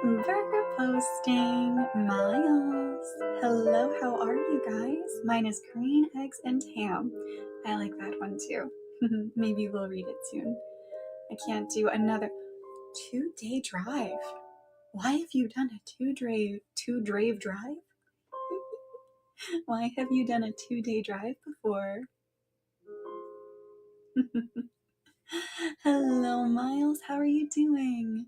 Burger posting, Miles. Hello, how are you guys? Mine is green eggs and ham. I like that one too. Maybe we'll read it soon. I can't do another 2-day drive. Why have you done a two-drave drive? Why have you done a 2-day drive before? Hello, Miles. How are you doing?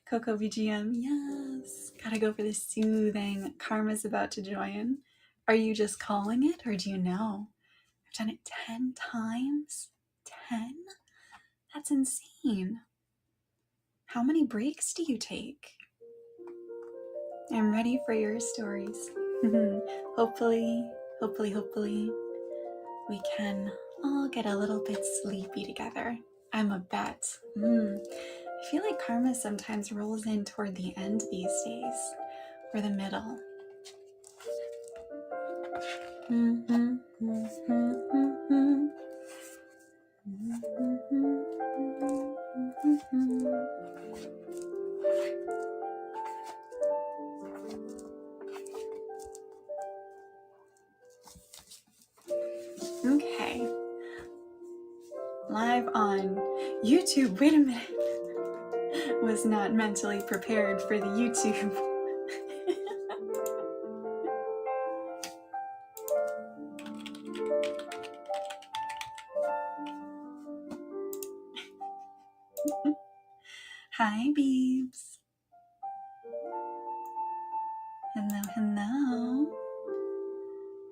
Coco VGM, yes. Gotta go for the soothing. Karma's about to join. Are you just calling it, or do you know? I've done it 10 times. 10? That's insane. How many breaks do you take? I'm ready for your stories. Hopefully, we can all get a little bit sleepy together. I'm a bet. I feel like karma sometimes rolls in toward the end these days, or the middle. Okay. Live on YouTube. Wait a minute. Was not mentally prepared for the YouTube. Hi, Beebs. Hello.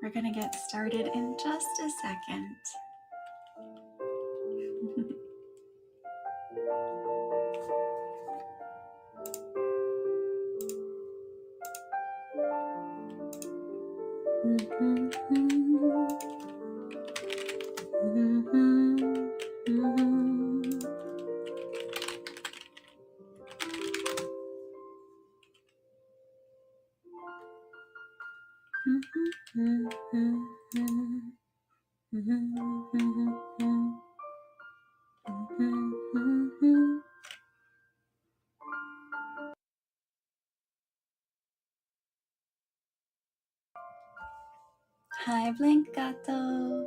We're gonna get started in just a second. Hi, Blinkato.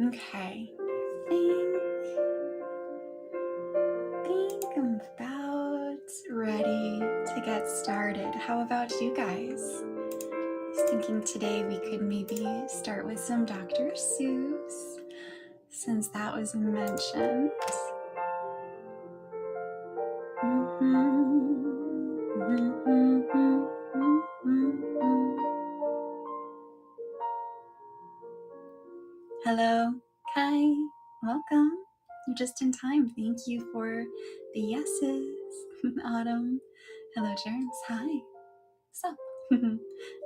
Okay. Think I'm about ready to get started. How about you guys? I was thinking today we could maybe start with some Dr. Seuss, since that was mentioned. Hello, Kai. Welcome. You're just in time. Thank you for the yeses. Autumn. Hello, Germs. Hi. So,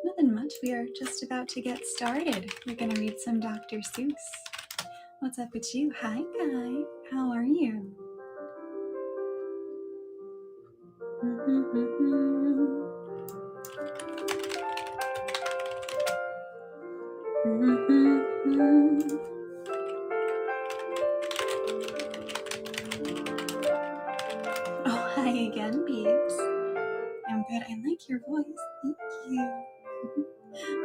nothing much. We are just about to get started. We're going to read some Dr. Seuss. What's up with you? Hi, Kai. How are you? Oh, hi again, Beebs. I'm good. I like your voice. Thank you.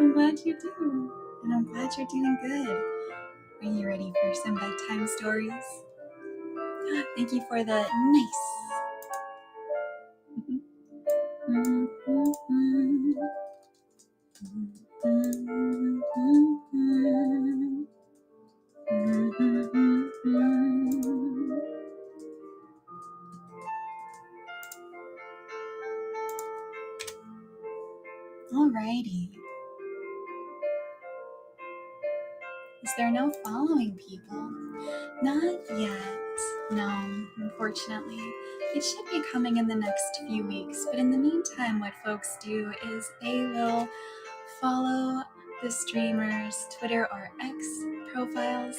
I'm glad you do. And I'm glad you're doing good. Are you ready for some bedtime stories? Thank you for the nice. Alrighty. Is there no following, people? Not yet. No, unfortunately. It should be coming in the next few weeks, but in the meantime, what folks do is they will follow the streamers' Twitter or X profiles.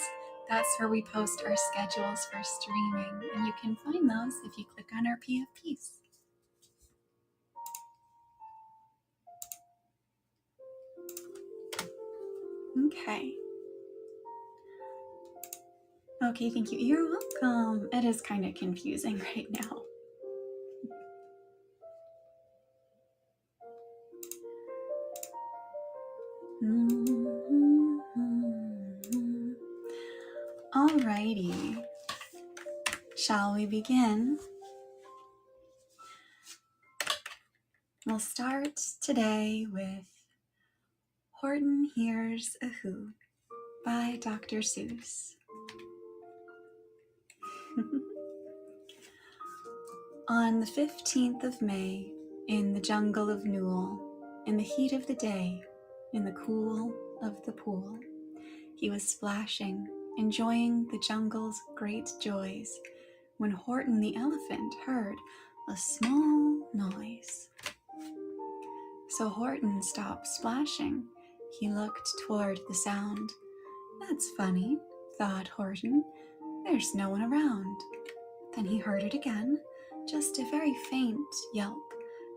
That's where we post our schedules for streaming, and you can find those if you click on our PFPs. Okay. Okay, thank you. You're welcome. It is kind of confusing right now. Alrighty. Shall we begin? We'll start today with Horton Hears a Who by Dr. Seuss. On the 15th of May, in the jungle of Newell, in the heat of the day, in the cool of the pool, he was splashing, enjoying the jungle's great joys, when Horton the elephant heard a small noise. So Horton stopped splashing. He looked toward the sound. That's funny, thought Horton. There's no one around. Then he heard it again, just a very faint yelp,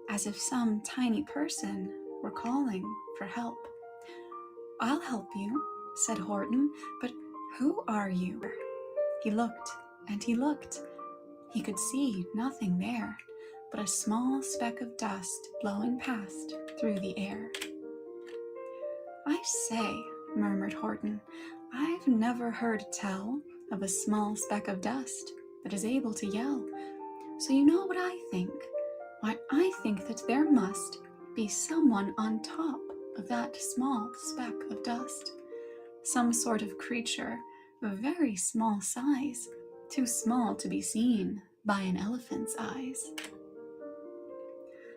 as if some tiny person were calling for help. I'll help you, said Horton, but who are you? He looked and he looked. He could see nothing there but a small speck of dust blowing past through the air. I say, murmured Horton, I've never heard tell of a small speck of dust that is able to yell. So you know what I think? Why, I think that there must be someone on top of that small speck of dust. Some sort of creature of very small size, too small to be seen by an elephant's eyes.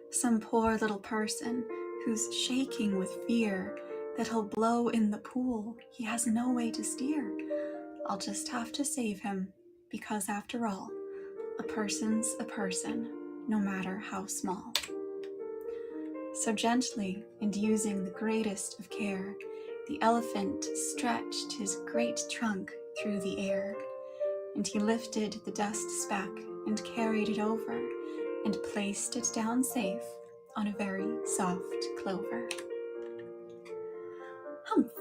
Some poor little person who's shaking with fear that he'll blow in the pool he has no way to steer. I'll just have to save him, because after all, a person's a person, no matter how small. So gently, and using the greatest of care, the elephant stretched his great trunk through the air, and he lifted the dust speck and carried it over, and placed it down safe on a very soft clover. Humph,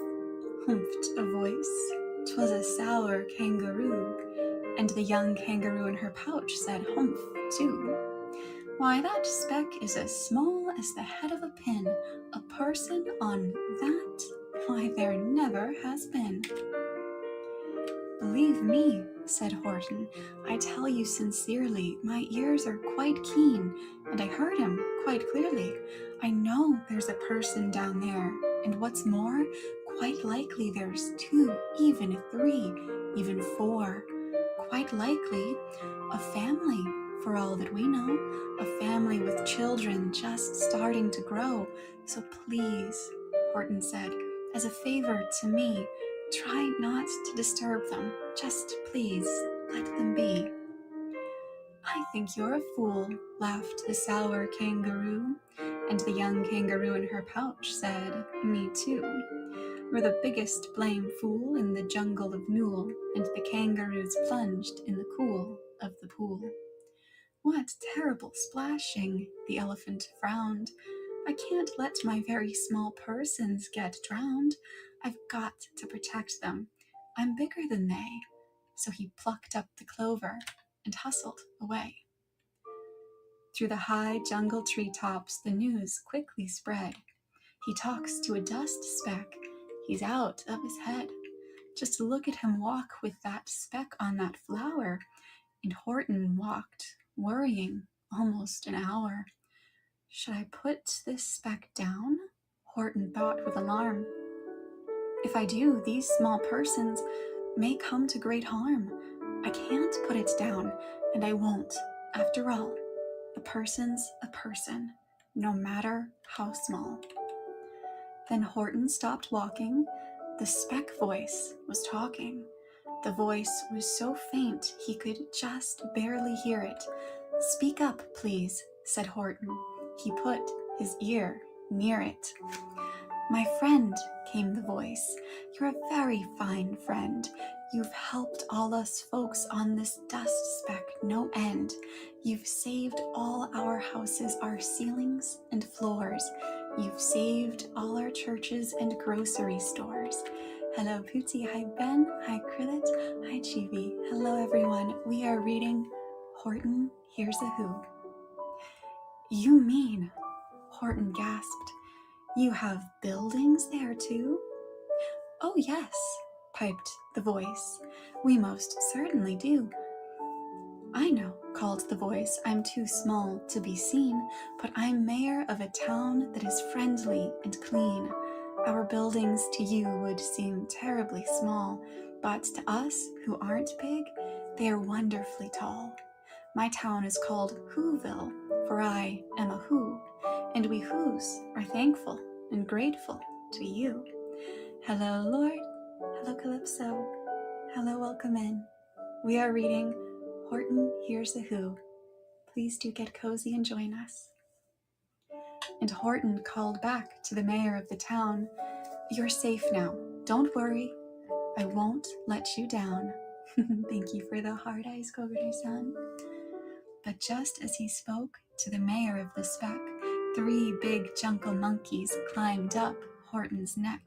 humphed a voice. 'Twas a sour kangaroo, and the young kangaroo in her pouch said humph too. Why, that speck is as small as the head of a pin. A person on that? Why, there never has been. Believe me, said Horton, I tell you sincerely, my ears are quite keen, and I heard him quite clearly. I know there's a person down there, and what's more, quite likely there's 2, even 3, even 4. Quite likely a family, for all that we know, a family with children just starting to grow. So please, Horton said, as a favor to me, try not to disturb them. Just please let them be. I think you're a fool, laughed the sour kangaroo, and the young kangaroo in her pouch said, me too. We're the biggest blame fool in the jungle of Newell, and the kangaroos plunged in the cool of the pool. What terrible splashing, the elephant frowned. I can't let my very small persons get drowned. I've got to protect them. I'm bigger than they. So he plucked up the clover and hustled away. Through the high jungle treetops, the news quickly spread. He talks to a dust speck. He's out of his head. Just look at him walk with that speck on that flower. And Horton walked, worrying, almost an hour. Should I put this speck down? Horton thought with alarm. If I do, these small persons may come to great harm. I can't put it down, and I won't. After all, a person's a person, no matter how small. Then Horton stopped walking. The speck voice was talking. The voice was so faint he could just barely hear it. Speak up, please, said Horton. He put his ear near it. My friend, came the voice, you're a very fine friend. You've helped all us folks on this dust speck no end. You've saved all our houses, our ceilings and floors. You've saved all our churches and grocery stores. Hello Pootie, hi Ben, hi Krillit, hi Chibi. Hello everyone. We are reading Horton Hears a Who. You mean, Horton gasped, you have buildings there too? Oh yes, piped the voice. We most certainly do. I know, called the voice. I'm too small to be seen, but I'm mayor of a town that is friendly and clean. Our buildings to you would seem terribly small, but to us who aren't big, they are wonderfully tall. My town is called Whoville, for I am a Who, and we Whos are thankful and grateful to you. Hello, Lord. Hello, Calypso. Hello, welcome in. We are reading Horton Hears a Who. Please do get cozy and join us. And Horton called back to the mayor of the town, you're safe now. Don't worry. I won't let you down. Thank you for the hard eyes, Kogure-san. But just as he spoke to the mayor of the speck, 3 big jungle monkeys climbed up Horton's neck.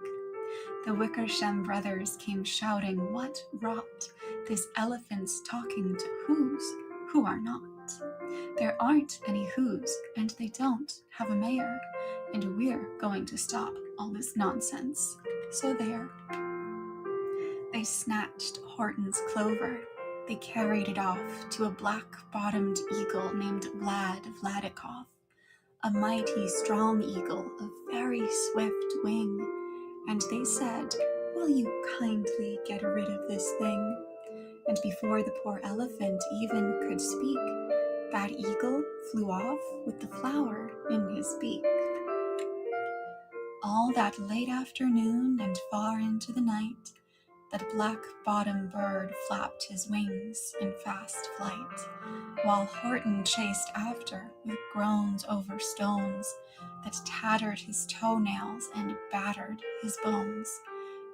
The Wickersham brothers came shouting, what rot! This elephant's talking to Whos who are not. There aren't any Whos, and they don't have a mayor, and we're going to stop all this nonsense. So there. They snatched Horton's clover. They carried it off to a black-bottomed eagle named Vladikov, a mighty strong eagle of very swift wing. And they said, will you kindly get rid of this thing? And before the poor elephant even could speak, that eagle flew off with the flower in his beak. All that late afternoon and far into the night, that black-bottomed bird flapped his wings in fast flight, while Horton chased after with groans over stones that tattered his toenails and battered his bones,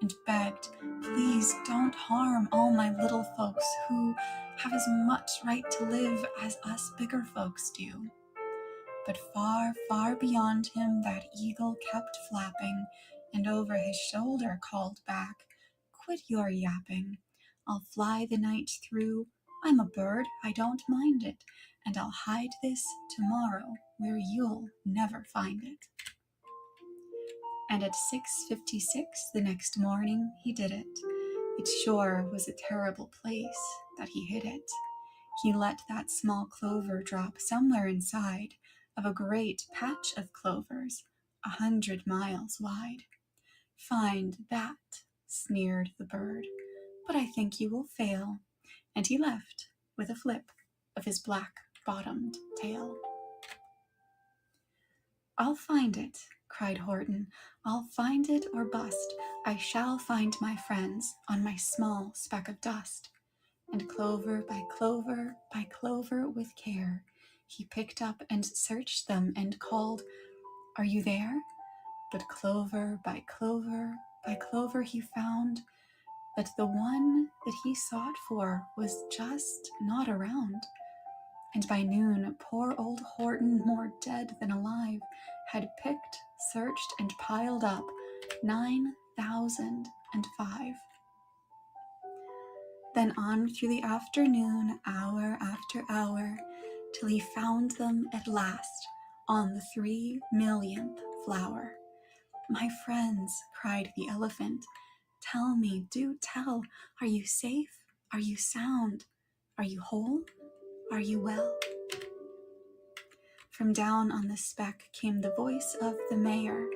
and begged, please don't harm all my little folks who have as much right to live as us bigger folks do. But far, far beyond him that eagle kept flapping, and over his shoulder called back, quit your yapping. I'll fly the night through. I'm a bird, I don't mind it, and I'll hide this tomorrow where you'll never find it. And at 6:56 the next morning he did it. It sure was a terrible place that he hid it. He let that small clover drop somewhere inside of a great patch of clovers 100 miles wide. Find that, sneered the bird, but I think you will fail. And he left with a flip of his black-bottomed tail. I'll find it, cried Horton. I'll find it or bust. I shall find my friends on my small speck of dust. And clover by clover by clover with care, he picked up and searched them and called, are you there? But clover by clover by clover he found that the one that he sought for was just not around. And by noon, poor old Horton, more dead than alive, had picked, searched, and piled up 9,005. Then on through the afternoon, hour after hour, till he found them at last on the 3 millionth flower. My friends, cried the elephant, tell me, do tell, are you safe? Are you sound? Are you whole? Are you well? From down on the speck came the voice of the mayor.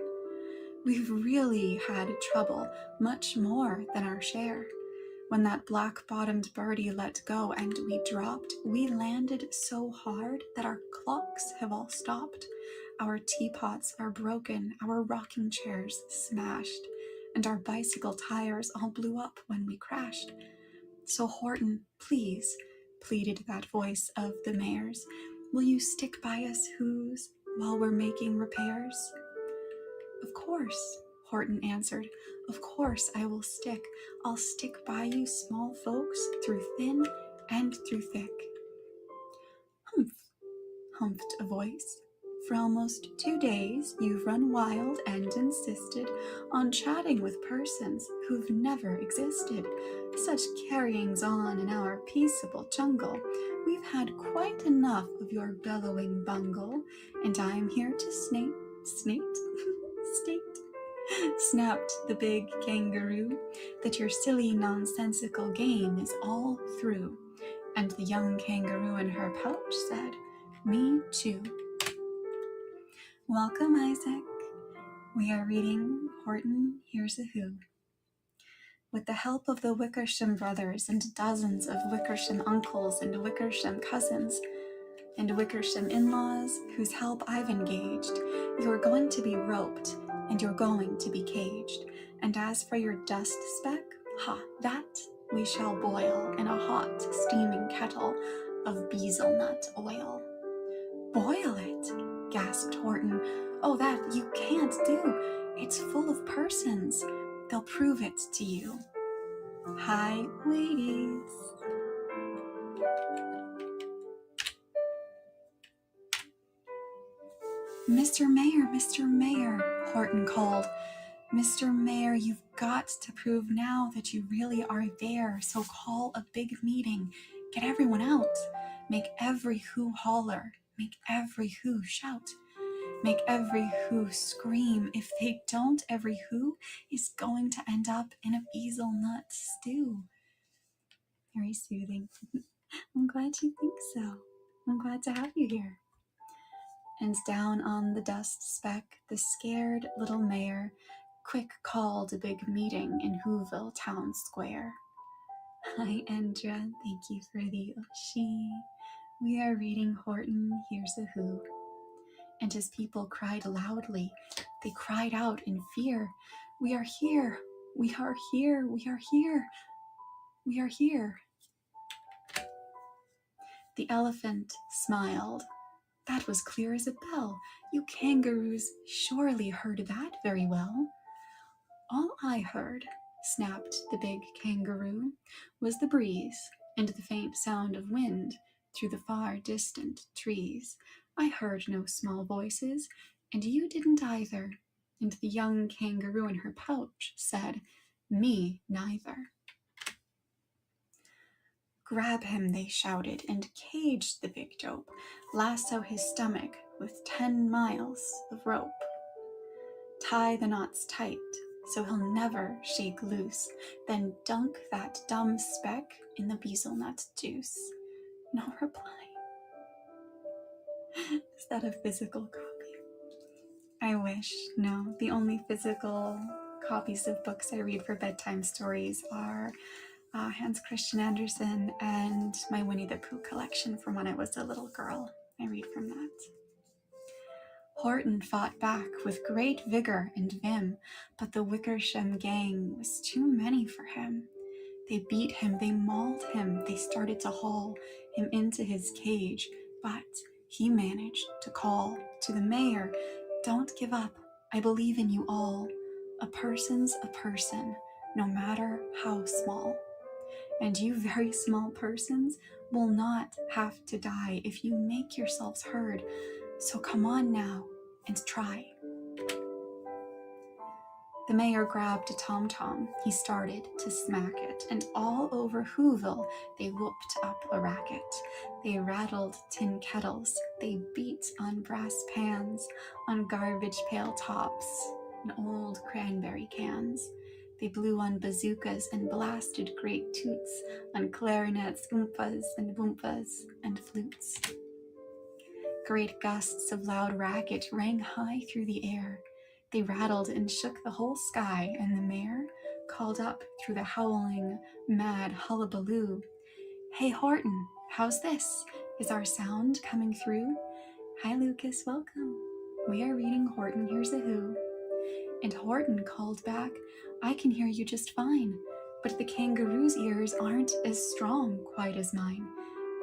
We've really had trouble, much more than our share. When that black-bottomed birdie let go and we dropped, we landed so hard that our clocks have all stopped. Our teapots are broken, our rocking chairs smashed, and our bicycle tires all blew up when we crashed. So Horton, please, pleaded that voice of the mayor's, will you stick by us Whos while we're making repairs? Of course, Horton answered, of course I will stick. I'll stick by you small folks through thin and through thick. Humph, humphed a voice. For almost 2 days, you've run wild and insisted on chatting with persons who've never existed. Such carryings on in our peaceable jungle. We've had quite enough of your bellowing bungle, and I'm here to state, snapped the big kangaroo, that your silly nonsensical game is all through. And the young kangaroo in her pouch said, "Me too." Welcome, Isaac. We are reading Horton Hears a Who. With the help of the Wickersham brothers and dozens of Wickersham uncles and Wickersham cousins and Wickersham in-laws, whose help I've engaged, you're going to be roped and you're going to be caged. And as for your dust speck, that we shall boil in a hot, steaming kettle of bezelnut oil. Boil it, gasped Horton. Oh, that you can't do. It's full of persons. They'll prove it to you. Hi, ladies. Mr. Mayor, Horton called. Mr. Mayor, you've got to prove now that you really are there, so call a big meeting. Get everyone out. Make every who holler. Make every who shout. Make every who scream. If they don't, every who is going to end up in a bezelnut stew. Very soothing. I'm glad you think so. I'm glad to have you here. And down on the dust speck, the scared little mayor quick called a big meeting in Whoville Town Square. Hi, Andra. Thank you for the Oshi. We are reading Horton Hears a Who. And his people cried loudly. They cried out in fear. We are here. We are here. We are here. We are here. The elephant smiled. That was clear as a bell. You kangaroos surely heard that very well. All I heard, snapped the big kangaroo, was the breeze and the faint sound of wind through the far distant trees. I heard no small voices, and you didn't either. And the young kangaroo in her pouch said, "Me neither." Grab him, they shouted, and cage the big dope. Lasso his stomach with 10 miles of rope. Tie the knots tight, so he'll never shake loose. Then dunk that dumb speck in the bezelnut juice. No reply. Is that a physical copy? I wish. No, the only physical copies of books I read for bedtime stories are Hans Christian Andersen and my Winnie the Pooh collection from when I was a little girl. I read from that. Horton fought back with great vigor and vim, but the Wickersham gang was too many for him. They beat him, they mauled him, they started to haul him into his cage, but he managed to call to the mayor, "Don't give up, I believe in you all. A person's a person, no matter how small. And you very small persons will not have to die if you make yourselves heard. So come on now and try." The mayor grabbed a tom-tom. He started to smack it, and all over Whoville they whooped up a racket. They rattled tin kettles. They beat on brass pans, on garbage pail tops, and old cranberry cans. They blew on bazookas and blasted great toots on clarinets, oompas and boompas and flutes. Great gusts of loud racket rang high through the air. They rattled and shook the whole sky, and the mayor called up through the howling, mad hullabaloo, "Hey Horton, how's this? Is our sound coming through?" "Hi Lucas, welcome. We are reading Horton Hears a Who." And Horton called back, "I can hear you just fine, but the kangaroo's ears aren't as strong quite as mine.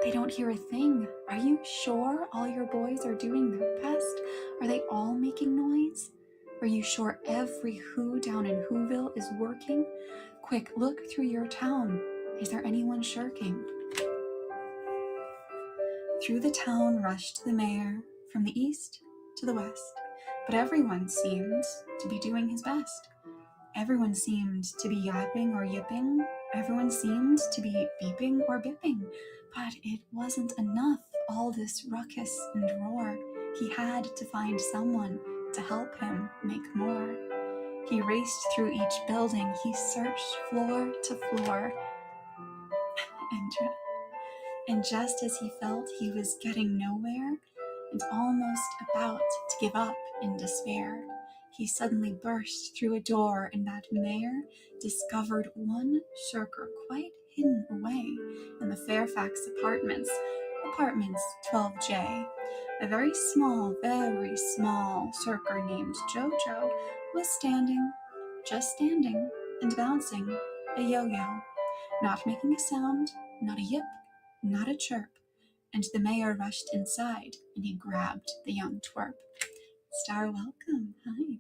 They don't hear a thing. Are you sure all your boys are doing their best? Are they all making noise? Are you sure every who down in Whoville is working? Quick, look through your town. Is there anyone shirking?" Through the town rushed the mayor, from the east to the west, but everyone seemed to be doing his best. Everyone seemed to be yapping or yipping. Everyone seemed to be beeping or bipping. But it wasn't enough, all this ruckus and roar. He had to find someone to help him make more. He raced through each building. He searched floor to floor. And just as he felt he was getting nowhere and almost about to give up in despair, he suddenly burst through a door, and that mayor discovered one shirker quite hidden away in the Fairfax apartment 12J. A very small shirker named Jojo was just standing and bouncing a yo-yo, not making a sound, not a yip, not a chirp. And the mayor rushed inside, and he grabbed the young twerp. Star, welcome, hi.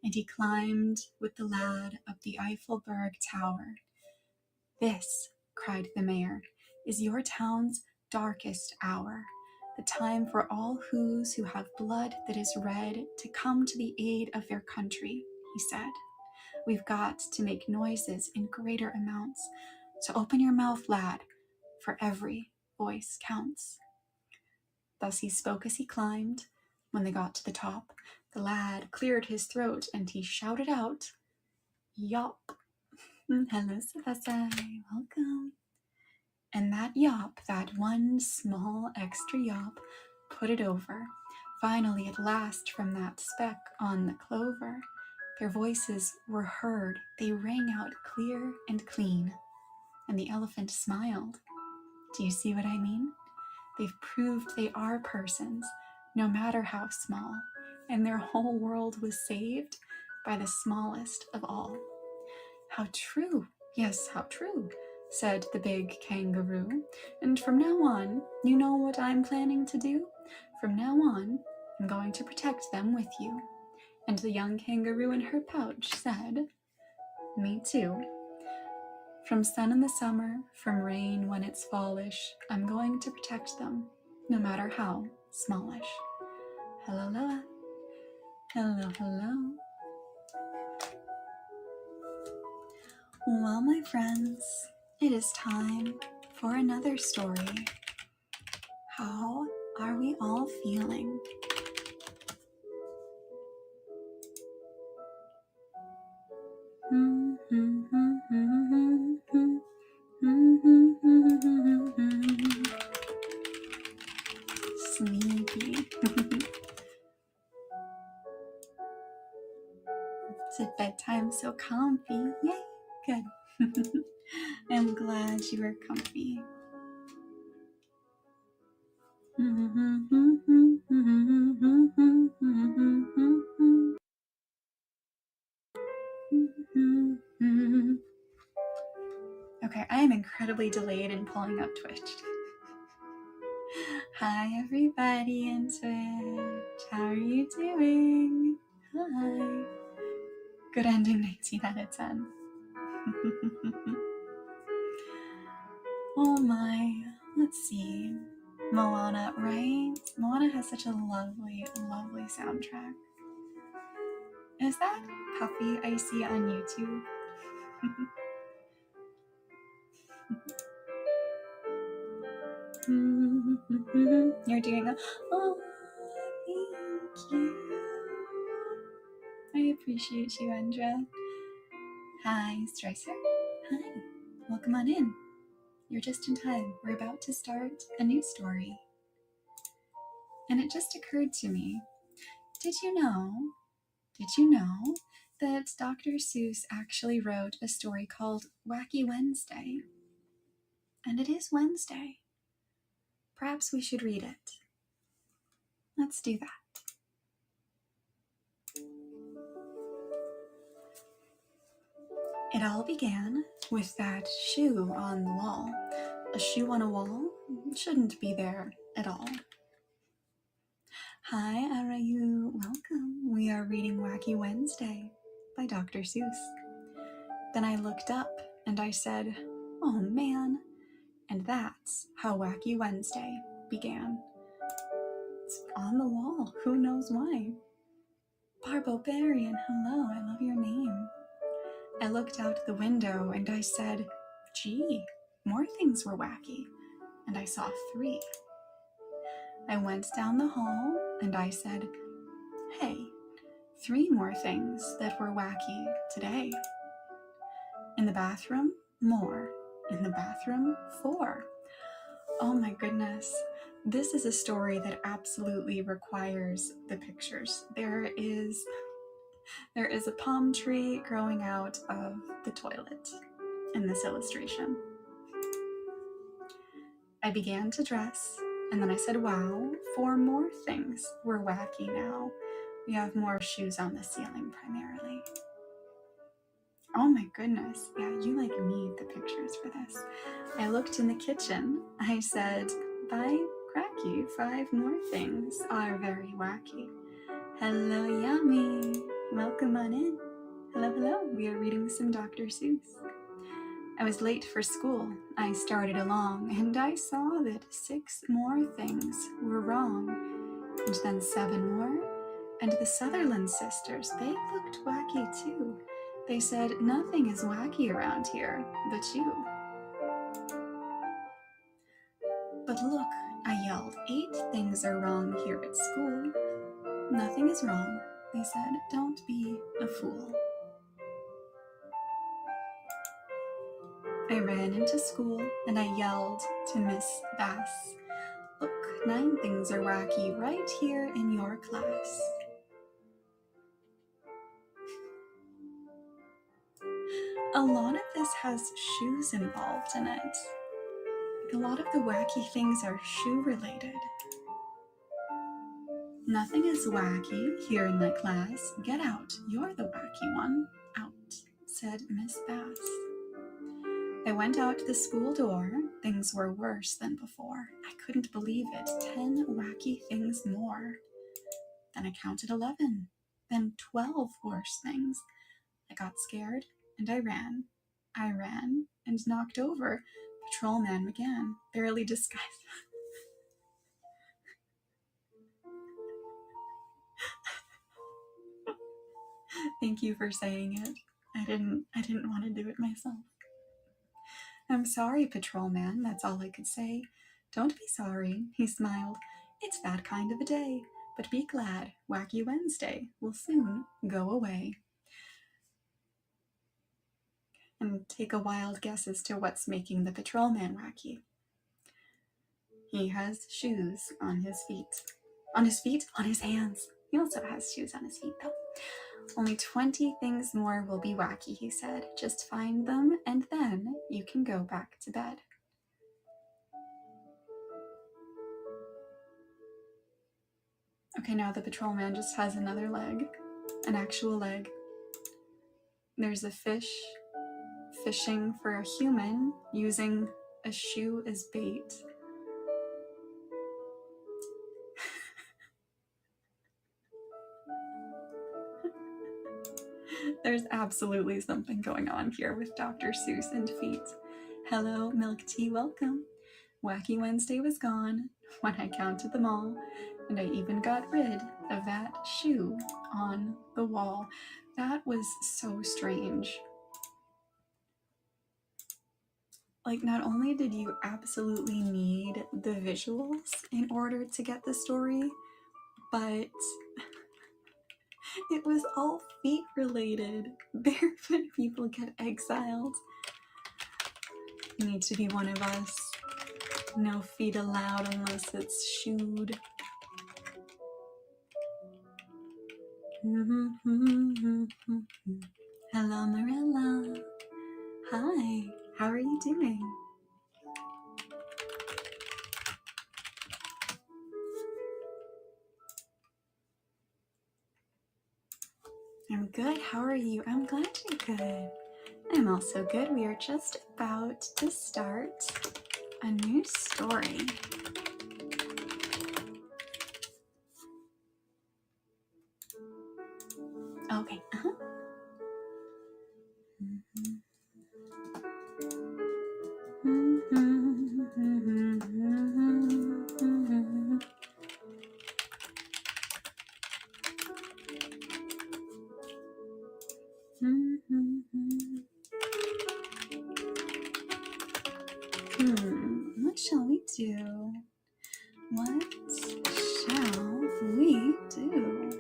And he climbed with the lad up the Eiffelberg Tower. This, cried the mayor, is your town's darkest hour, the time for all who have blood that is red to come to the aid of their country, he said. We've got to make noises in greater amounts, so open your mouth, lad, for every voice counts. Thus he spoke as he climbed. When they got to the top, the lad cleared his throat and he shouted out, "Yop." Hello, Professor. Welcome. And that yop, that one small extra yop, put it over. Finally, at last, from that speck on the clover, their voices were heard. They rang out clear and clean. And the elephant smiled. Do you see what I mean? They've proved they are persons, no matter how small, and their whole world was saved by the smallest of all. How true, yes, how true, said the big kangaroo. And from now on, you know what I'm planning to do? From now on, I'm going to protect them with you. And the young kangaroo in her pouch said, me too. From sun in the summer, from rain when it's fallish, I'm going to protect them, no matter how smallish. Hello, Loa. Hello, hello. Well, my friends, it is time for another story. How are we all feeling? Sleepy. It's a bedtime so comfy. Yay, good. I'm glad you are comfy. Okay, I am incredibly delayed in pulling up Twitch. Hi everybody in Twitch. How are you doing? Hi. Good ending, 19 out of 10. Oh my, let's see. Moana, right? Moana has such a lovely, lovely soundtrack. Is that Puffy I see on YouTube? You're doing a, oh, thank you. I appreciate you, Andra. Hi, Streiser. Hi, welcome on in. You're just in time. We're about to start a new story. And it just occurred to me, did you know that Dr. Seuss actually wrote a story called Wacky Wednesday? And it is Wednesday. Perhaps we should read it. Let's do that. It all began with that shoe on the wall. A shoe on a wall shouldn't be there at all. Hi, Arayu. Welcome. We are reading Wacky Wednesday by Dr. Seuss. Then I looked up and I said, oh man. And that's how Wacky Wednesday began. It's on the wall. Who knows why? Barbarian, hello, I love your name. I looked out the window and I said, gee, more things were wacky. And I saw 3. I went down the hall and I said, hey, 3 more things that were wacky today. In the bathroom, more. In the bathroom, 4. Oh my goodness. This is a story that absolutely requires the pictures. There is a palm tree growing out of the toilet in this illustration. I began to dress, and then I said, wow, 4 more things were wacky now. We have more shoes on the ceiling primarily. Oh my goodness. Yeah, you like need the pictures for this. I looked in the kitchen. I said, by cracky, 5 more things are very wacky. Hello, Yummy. Welcome on in. Hello, hello. We are reading some Dr. Seuss. I was late for school. I started along, and I saw that 6 more things were wrong, and then 7 more. And the Sutherland sisters, they looked wacky too. They said, nothing is wacky around here but you. But look, I yelled, 8 things are wrong here at school. Nothing is wrong, they said. Don't be a fool. I ran into school and I yelled to Miss Bass, look, 9 things are wacky right here in your class. A lot of this has shoes involved in it. A lot of the wacky things are shoe related. Nothing is wacky here in my class. Get out, you're the wacky one. Out, said Miss Bass. I went out the school door. Things were worse than before. I couldn't believe it. 10 wacky things more. Then I counted 11. Then 12 worse things. I got scared and I ran. I ran and knocked over Patrolman McGann, barely disguised. Thank you for saying it. I didn't want to do it myself. I'm sorry, Patrolman, that's all I could say. Don't be sorry, he smiled. It's that kind of a day. But be glad, Wacky Wednesday will soon go away. And take a wild guess as to what's making the Patrolman wacky. He has shoes on his feet. On his feet? On his hands. He also has shoes on his feet, though. Only 20 things more will be wacky, he said. Just find them, and then you can go back to bed. Okay, now the patrolman just has another leg. An actual leg. There's a fish fishing for a human using a shoe as bait. There's absolutely something going on here with Dr. Seuss and feet. Hello, Milk Tea, welcome. Wacky Wednesday was gone when I counted them all, and I even got rid of that shoe on the wall. That was so strange. Like, not only did you absolutely need the visuals in order to get the story, but it was all feet related. Barefoot people get exiled. You need to be one of us. No feet allowed unless it's shoed. Hello, Marilla. Hi, how are you doing? I'm good. How are you? I'm glad you're good. I'm also good. We are just about to start a new story. Okay. do? What shall we do?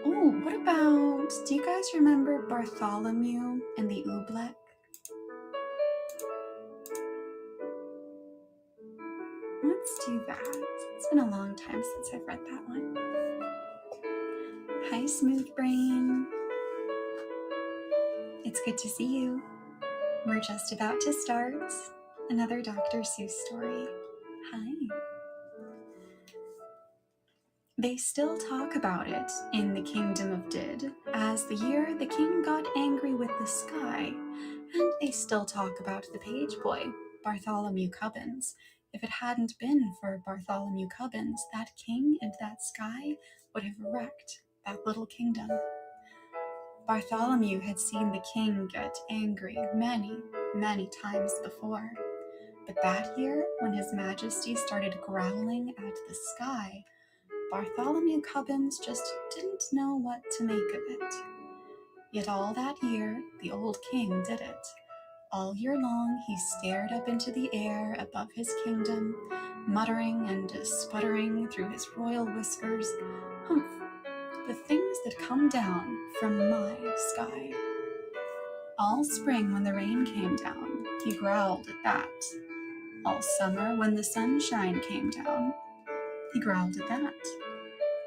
Oh, what about, do you guys remember Bartholomew and the Oobleck? Let's do that. It's been a long time since I've read that one. Hi, Smooth Brain. It's good to see you. We're just about to start another Dr. Seuss story. Hi. They still talk about it in the Kingdom of Did, as the year the king got angry with the sky, and they still talk about the page boy, Bartholomew Cubbins. If it hadn't been for Bartholomew Cubbins, that king and that sky would have wrecked that little kingdom. Bartholomew had seen the king get angry many, many times before, but that year, when His Majesty started growling at the sky, Bartholomew Cubbins just didn't know what to make of it. Yet all that year, the old king did it. All year long, he stared up into the air above his kingdom, muttering and sputtering through his royal whiskers, "Humph, the things that come down from my sky." All spring, when the rain came down, he growled at that. All summer, when the sunshine came down, he growled at that.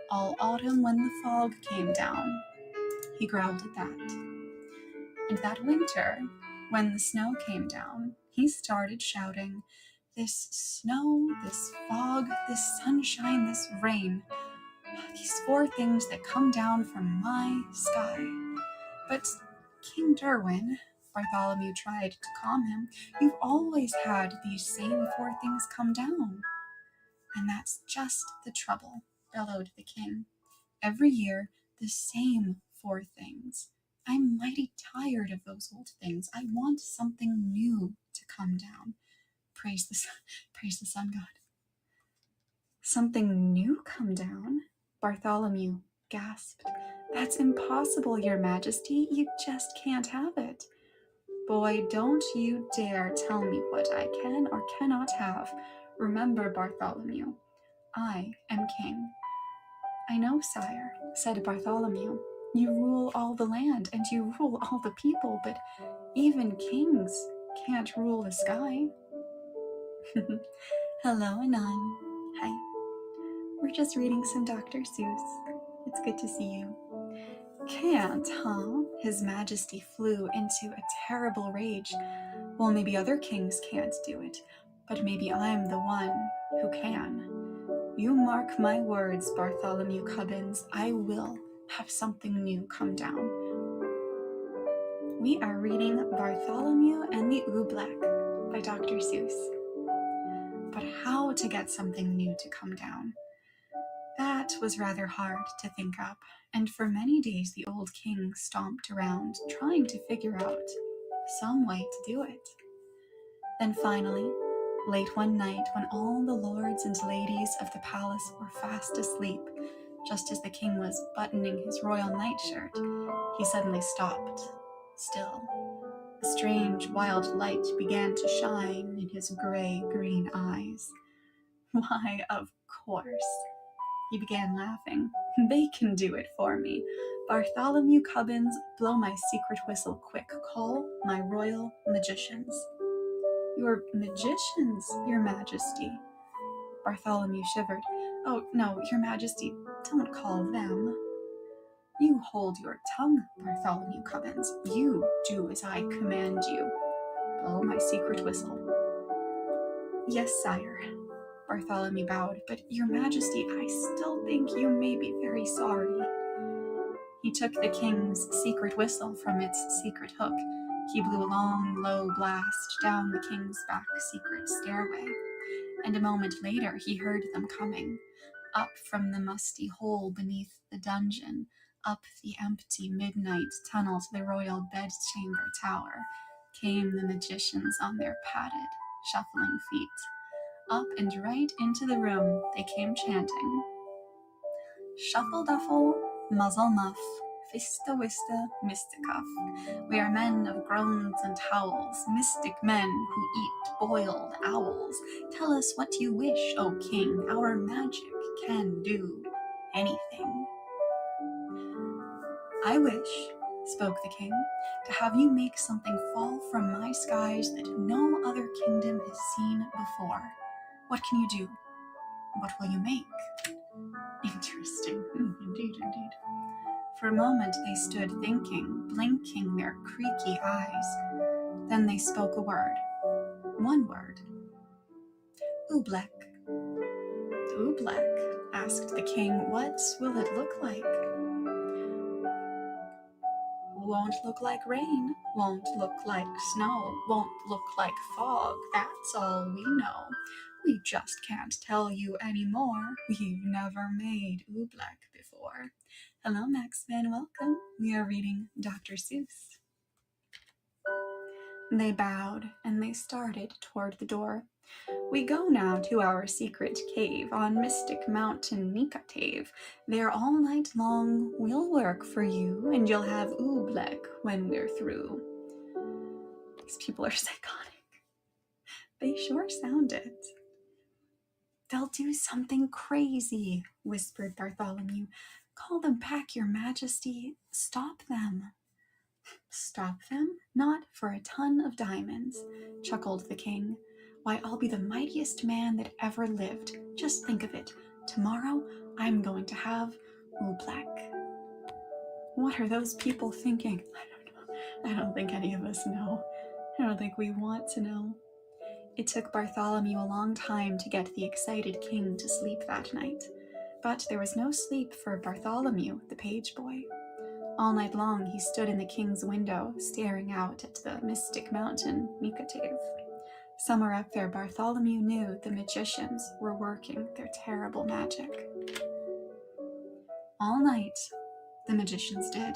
All autumn, when the fog came down, he growled at that. And that winter, when the snow came down, he started shouting, "This snow, this fog, this sunshine, this rain, these four things that come down from my sky." "But King Derwin," Bartholomew tried to calm him, "you've always had these same four things come down." "And that's just the trouble," bellowed the king. "Every year, the same four things. I'm mighty tired of those old things. I want something new to come down." Praise the sun god. "Something new come down?" Bartholomew gasped. "That's impossible, Your Majesty. You just can't have it." "Boy, don't you dare tell me what I can or cannot have. Remember, Bartholomew, I am king." "I know, sire," said Bartholomew. "You rule all the land and you rule all the people, but even kings can't rule the sky." Hello, Anon. Hi. We're just reading some Dr. Seuss. It's good to see you. "Can't, huh?" His Majesty flew into a terrible rage. "Well, maybe other kings can't do it, but maybe I'm the one who can. You mark my words, Bartholomew Cubbins, I will have something new come down." We are reading Bartholomew and the Oobleck by Dr. Seuss. But how to get something new to come down? That was rather hard to think up, and for many days the old king stomped around trying to figure out some way to do it. Then finally, late one night, when all the lords and ladies of the palace were fast asleep, just as the king was buttoning his royal nightshirt, he suddenly stopped, still. A strange, wild light began to shine in his gray-green eyes. "Why, of course," he began laughing. "They can do it for me. Bartholomew Cubbins, blow my secret whistle quick. Call my royal magicians." "Your magicians, Your Majesty?" Bartholomew shivered. "Oh, no, Your Majesty, don't call them." "You hold your tongue, Bartholomew Cubbins. You do as I command you. Blow my secret whistle." "Yes, sire." Bartholomew bowed, "but Your Majesty, I still think you may be very sorry." He took the king's secret whistle from its secret hook. He blew a long, low blast down the king's back secret stairway, and a moment later he heard them coming. Up from the musty hole beneath the dungeon, up the empty midnight tunnel to the royal bedchamber tower, came the magicians on their padded, shuffling feet. Up and right into the room they came chanting. "Shuffle duffle, muzzle muff, Fista Wista Mysticuf. We are men of groans and howls, mystic men who eat boiled owls. Tell us what you wish, O king, our magic can do anything. I wish, spoke the king, to have you make something fall from my skies that no other kingdom has seen before. What can you do? What will you make? Interesting. Indeed, indeed. For a moment they stood thinking, blinking their creaky eyes. Then they spoke a word. One word. Oobleck. Oobleck, asked the king, what will it look like? Won't look like rain, won't look like snow, won't look like fog, that's all we know. We just can't tell you anymore. We've never made Oobleck before. Hello, Maxman, welcome. We are reading Dr. Seuss. They bowed and they started toward the door. We go now to our secret cave on Mystic Mountain Nikatave. There all night long we'll work for you, and you'll have Oobleck when we're through. These people are psychotic. They sure sound it. They'll do something crazy, whispered Bartholomew. Call them back, your majesty. Stop them. Stop them? Not for a ton of diamonds, chuckled the king. Why, I'll be the mightiest man that ever lived. Just think of it. Tomorrow, I'm going to have Oobleck. What are those people thinking? I don't know. I don't think any of us know. I don't think we want to know. It took Bartholomew a long time to get the excited king to sleep that night. But there was no sleep for Bartholomew, the page boy. All night long he stood in the king's window, staring out at the Mystic Mountain Nikatave. Somewhere up there, Bartholomew knew the magicians were working their terrible magic. All night, the magicians did.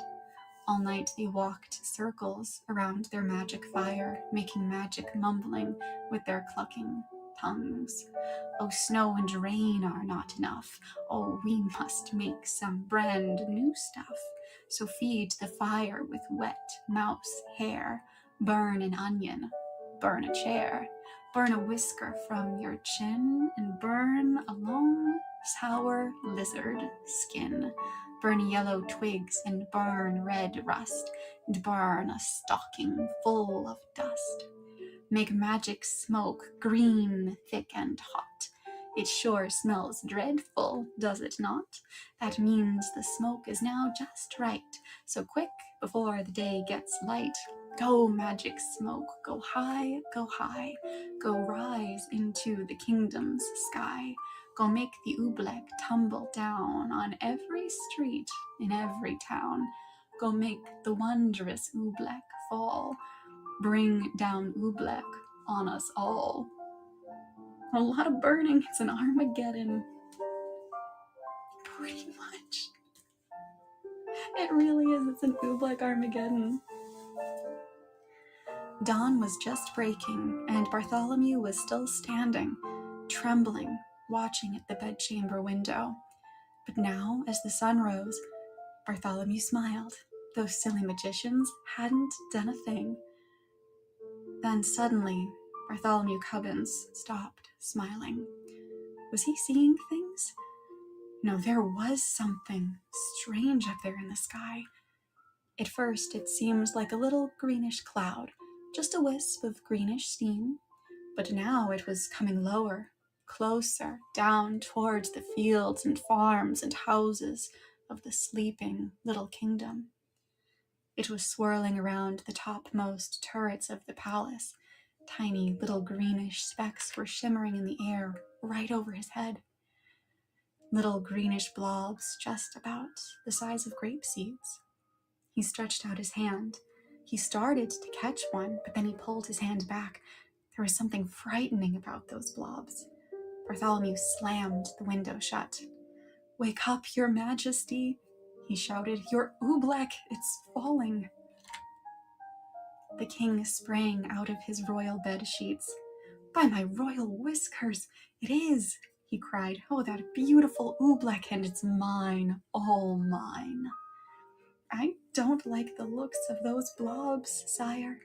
All night they walked circles around their magic fire, making magic mumbling with their clucking tongues. Oh, snow and rain are not enough. Oh, we must make some brand new stuff. So feed the fire with wet mouse hair. Burn an onion, burn a chair. Burn a whisker from your chin, and burn a long, sour lizard skin. Burn yellow twigs, and burn red rust, and burn a stocking full of dust. Make magic smoke green, thick, and hot. It sure smells dreadful, does it not? That means the smoke is now just right. So quick, before the day gets light, go, magic smoke, go high, go high. Go rise into the kingdom's sky. Go make the Oobleck tumble down on every street in every town. Go make the wondrous Oobleck fall. Bring down Oobleck on us all. A lot of burning. It's an Armageddon. Pretty much. It really is. It's an Oobleck Armageddon. Dawn was just breaking, and Bartholomew was still standing, trembling, watching at the bedchamber window. But now, as the sun rose, Bartholomew smiled. Those silly magicians hadn't done a thing. Then suddenly, Bartholomew Cubbins stopped smiling. Was he seeing things? No, there was something strange up there in the sky. At first, it seemed like a little greenish cloud, just a wisp of greenish steam. But now it was coming lower, closer, down towards the fields and farms and houses of the sleeping little kingdom. It was swirling around the topmost turrets of the palace. Tiny little greenish specks were shimmering in the air right over his head. Little greenish blobs just about the size of grape seeds. He stretched out his hand. He started to catch one, but then he pulled his hand back. There was something frightening about those blobs. Bartholomew slammed the window shut. "Wake up, your majesty," he shouted. "Your Oobleck, it's falling." The king sprang out of his royal bed sheets. "By my royal whiskers, it is!" he cried. "Oh, that beautiful Oobleck, and it's mine, all mine." I don't like the looks of those blobs, sire,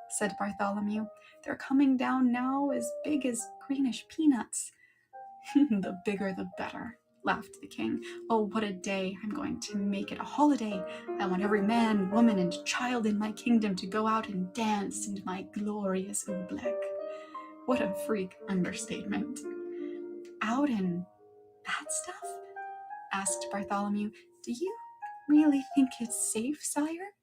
said Bartholomew. They're coming down now as big as greenish peanuts. The bigger the better, laughed the king. Oh, what a day. I'm going to make it a holiday. I want every man, woman, and child in my kingdom to go out and dance in my glorious oobleck. What a freak understatement. Out in that stuff? Asked Bartholomew. Do you really think it's safe, sire?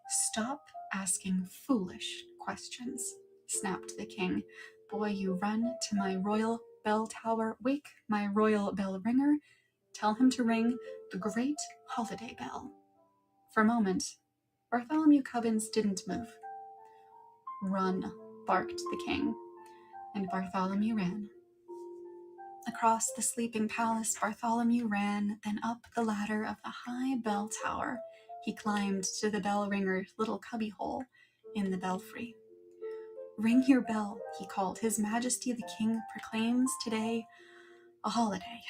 Stop asking foolish questions, snapped the king. Boy, you run to my royal bell tower, wake my royal bell ringer, tell him to ring the great holiday bell. For a moment, Bartholomew Cubbins didn't move. Run, barked the king, and Bartholomew ran. Across the sleeping palace, Bartholomew ran, then up the ladder of the high bell tower. He climbed to the bell ringer's little cubbyhole in the belfry. Ring your bell, he called. His Majesty the King proclaims today a holiday.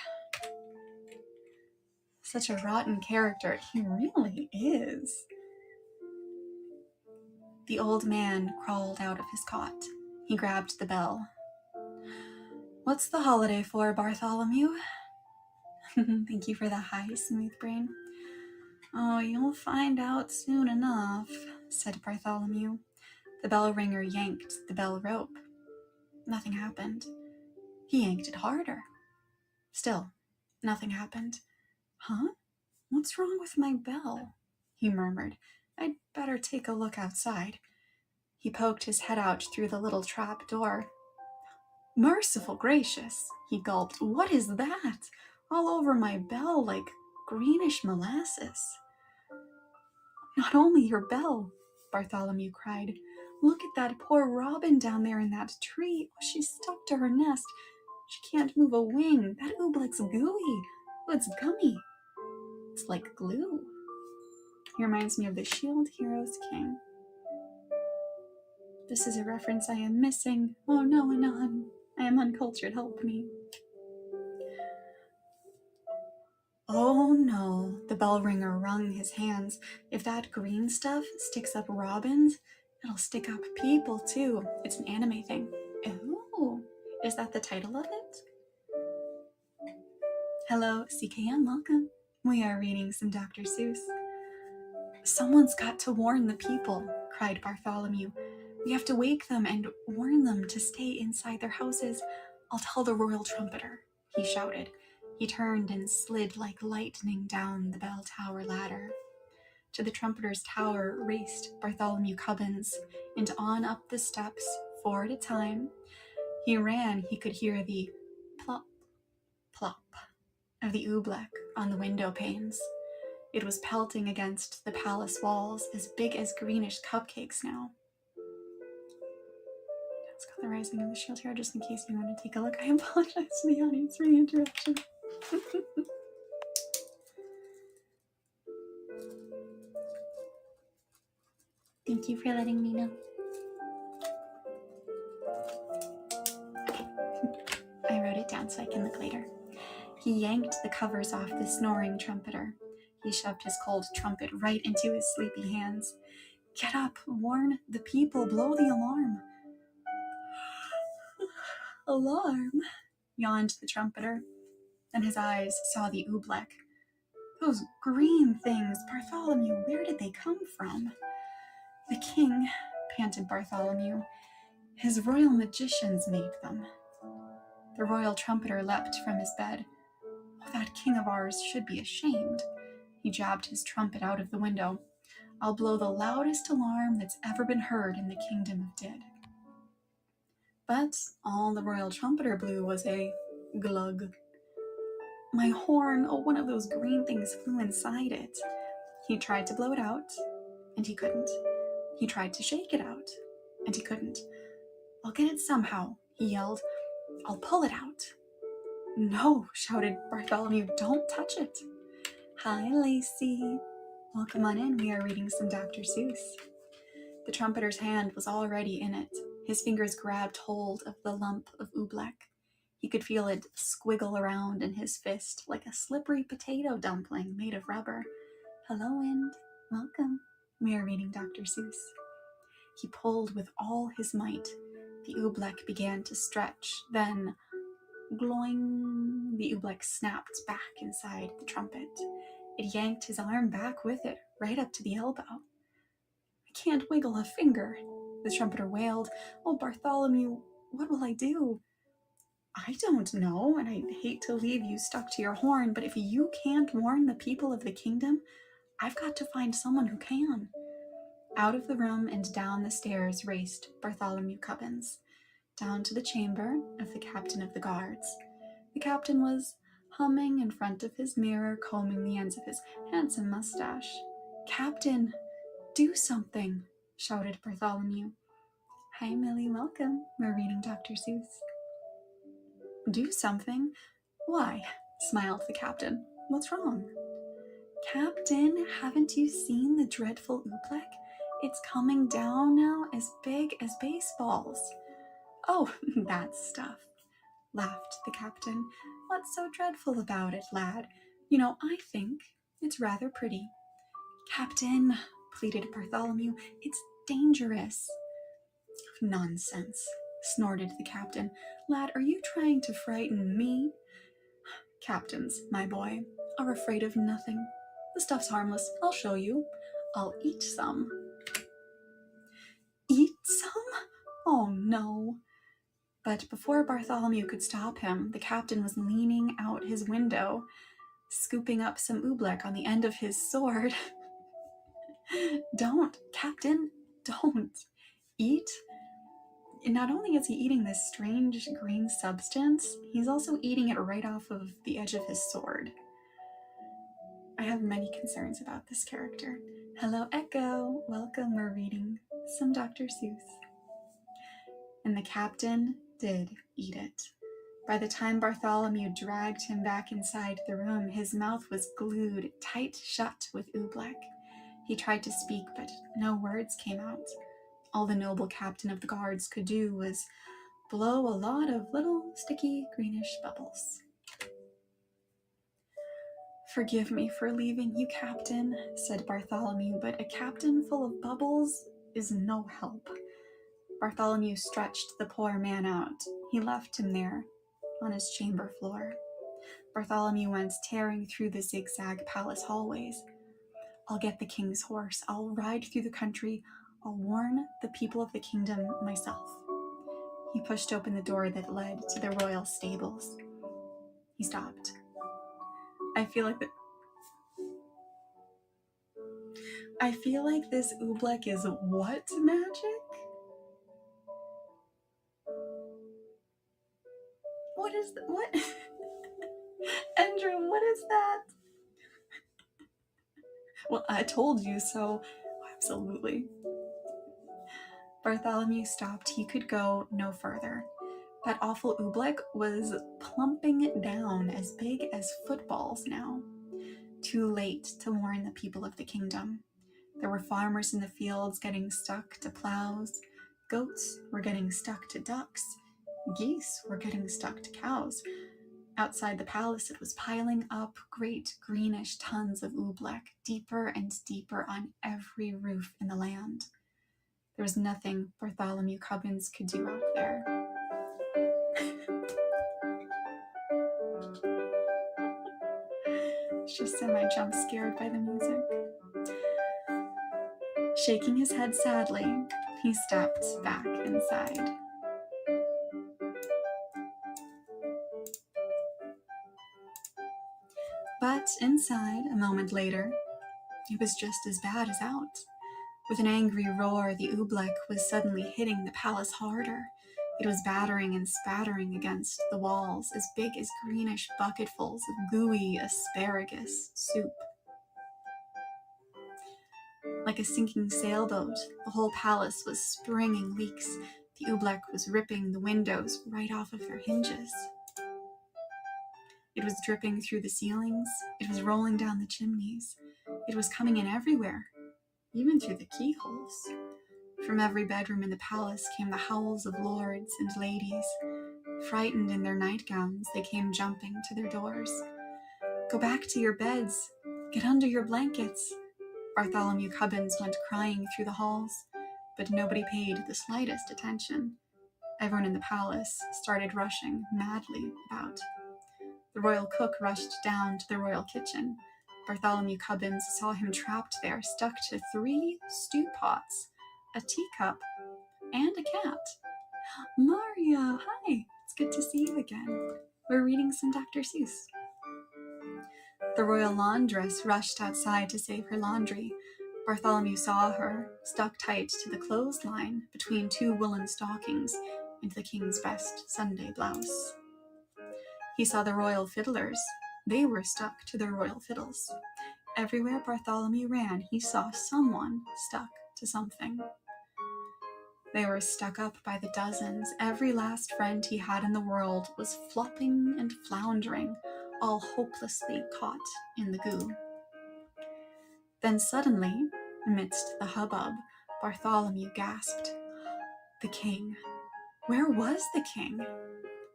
Such a rotten character. He really is. The old man crawled out of his cot. He grabbed the bell. What's the holiday for, Bartholomew? Thank you for the high, smooth brain. Oh, you'll find out soon enough, said Bartholomew. The bell ringer yanked the bell rope. Nothing happened. He yanked it harder. Still, nothing happened. Huh? What's wrong with my bell? He murmured. I'd better take a look outside. He poked his head out through the little trap door. Merciful gracious, he gulped. What is that? All over my bell like greenish molasses. Not only your bell, Bartholomew cried. Look at that poor robin down there in that tree. Oh, she's stuck to her nest. She can't move a wing. That oobleck's gooey. Oh, it's gummy. It's like glue. He reminds me of the Shield Heroes King. This is a reference I am missing. Oh no, Anon. I am uncultured. Help me. Oh no, the bell ringer wrung his hands. If that green stuff sticks up robins, it'll stick up people too. It's an anime thing. Oh, is that the title of it? Hello, CKM, welcome. We are reading some Dr. Seuss. Someone's got to warn the people, cried Bartholomew. We have to wake them and warn them to stay inside their houses. I'll tell the royal trumpeter, he shouted. He turned and slid like lightning down the bell tower ladder. To the trumpeter's tower raced Bartholomew Cubbins, and on up the steps, 4 at a time. He ran, he could hear the plop, plop of the oobleck on the window panes. It was pelting against the palace walls, as big as greenish cupcakes now. It's got the rising of the shield here, just in case you want to take a look. I apologize to the audience for the interruption. Thank you for letting me know. Okay, I wrote it down so I can look later. He yanked the covers off the snoring trumpeter. He shoved his cold trumpet right into his sleepy hands. Get up, warn the people, blow the alarm. Alarm, yawned the trumpeter. Then his eyes saw the oobleck. Those green things, Bartholomew, where did they come from? The king, panted Bartholomew. His royal magicians made them. The royal trumpeter leapt from his bed. Oh, that king of ours should be ashamed. He jabbed his trumpet out of the window. I'll blow the loudest alarm that's ever been heard in the kingdom of Did. But all the royal trumpeter blew was a glug. My horn, oh, one of those green things flew inside it. He tried to blow it out, and he couldn't. He tried to shake it out, and he couldn't. I'll get it somehow, he yelled. I'll pull it out. No, shouted Bartholomew, don't touch it. Hi, Lacey. Welcome on in, we are reading some Dr. Seuss. The trumpeter's hand was already in it. His fingers grabbed hold of the lump of oobleck. He could feel it squiggle around in his fist like a slippery potato dumpling made of rubber. Hello, wind. Welcome. We are reading Dr. Seuss. He pulled with all his might. The oobleck began to stretch. Then, gloing, the oobleck snapped back inside the trumpet. It yanked his arm back with it, right up to the elbow. I can't wiggle a finger, the trumpeter wailed. Oh, Bartholomew, what will I do? I don't know, and I hate to leave you stuck to your horn, but if you can't warn the people of the kingdom, I've got to find someone who can. Out of the room and down the stairs raced Bartholomew Cubbins, down to the chamber of the captain of the guards. The captain was humming in front of his mirror, combing the ends of his handsome mustache. Captain, do something, shouted Bartholomew. Hi, Millie, welcome. We're reading Dr. Seuss. Do something? Why? Smiled the captain. What's wrong? Captain, haven't you seen the dreadful oobleck? It's coming down now as big as baseballs. Oh, that stuff, laughed the captain. What's so dreadful about it, lad? You know, I think it's rather pretty. Captain, pleaded Bartholomew, it's dangerous. Nonsense, snorted the captain. Lad, are you trying to frighten me? Captains, my boy, are afraid of nothing. The stuff's harmless. I'll show you. I'll eat some. Eat some? Oh no. But before Bartholomew could stop him, the captain was leaning out his window, scooping up some oobleck on the end of his sword. Don't, Captain, don't. Eat. Not only is he eating this strange green substance, he's also eating it right off of the edge of his sword. I have many concerns about this character. Hello, Echo. Welcome. We're reading some Dr. Seuss. And the captain did eat it. By the time Bartholomew dragged him back inside the room, his mouth was glued tight shut with oobleck. He tried to speak, but no words came out. All the noble captain of the guards could do was blow a lot of little sticky greenish bubbles. Forgive me for leaving you, Captain, said Bartholomew, but a captain full of bubbles is no help. Bartholomew stretched the poor man out. He left him there, on his chamber floor. Bartholomew went tearing through the zigzag palace hallways. I'll get the king's horse. I'll ride through the country. I'll warn the people of the kingdom myself. He pushed open the door that led to the royal stables. He stopped. I feel like this oobleck is what magic? What is that? What? Andrew, what is that? Well, I told you so. Absolutely. Bartholomew stopped. He could go no further. That awful oobleck was plumping down as big as footballs now. Too late to warn the people of the kingdom. There were farmers in the fields getting stuck to plows. Goats were getting stuck to ducks. Geese were getting stuck to cows. Outside the palace, it was piling up great greenish tons of oobleck, deeper and deeper on every roof in the land. There was nothing Bartholomew Cubbins could do out there. It's just semi-jump scared by the music. Shaking his head sadly, he stepped back inside. But inside, a moment later, it was just as bad as out. With an angry roar, the oobleck was suddenly hitting the palace harder. It was battering and spattering against the walls, as big as greenish bucketfuls of gooey asparagus soup. Like a sinking sailboat, the whole palace was springing leaks. The oobleck was ripping the windows right off of their hinges. It was dripping through the ceilings. It was rolling down the chimneys. It was coming in everywhere, even through the keyholes. From every bedroom in the palace came the howls of lords and ladies. Frightened in their nightgowns, they came jumping to their doors. Go back to your beds. Get under your blankets. Bartholomew Cubbins went crying through the halls, but nobody paid the slightest attention. Everyone in the palace started rushing madly about. The royal cook rushed down to the royal kitchen. Bartholomew Cubbins saw him trapped there, stuck to 3 stew pots, a teacup, and a cat. Maria, hi! It's good to see you again. We're reading some Dr. Seuss. The royal laundress rushed outside to save her laundry. Bartholomew saw her, stuck tight to the clothesline between 2 woolen stockings and the king's best Sunday blouse. He saw the royal fiddlers. They were stuck to their royal fiddles. Everywhere Bartholomew ran, he saw someone stuck to something. They were stuck up by the dozens. Every last friend he had in the world was flopping and floundering, all hopelessly caught in the goo. Then suddenly, amidst the hubbub, Bartholomew gasped. The king. Where was the king?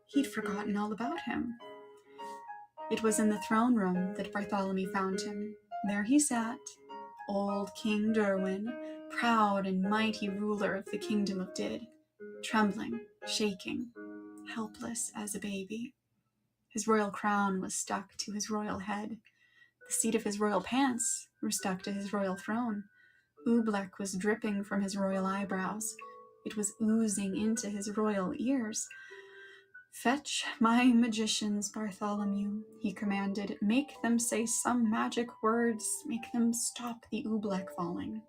He'd forgotten all about him. It was in the throne room that Bartholomew found him. There he sat, old King Derwin, proud and mighty ruler of the kingdom of Did, trembling, shaking, helpless as a baby. His royal crown was stuck to his royal head. The seat of his royal pants were stuck to his royal throne. Oobleck was dripping from his royal eyebrows. It was oozing into his royal ears. Fetch my magicians, Bartholomew, he commanded. Make them say some magic words. Make them stop the oobleck falling.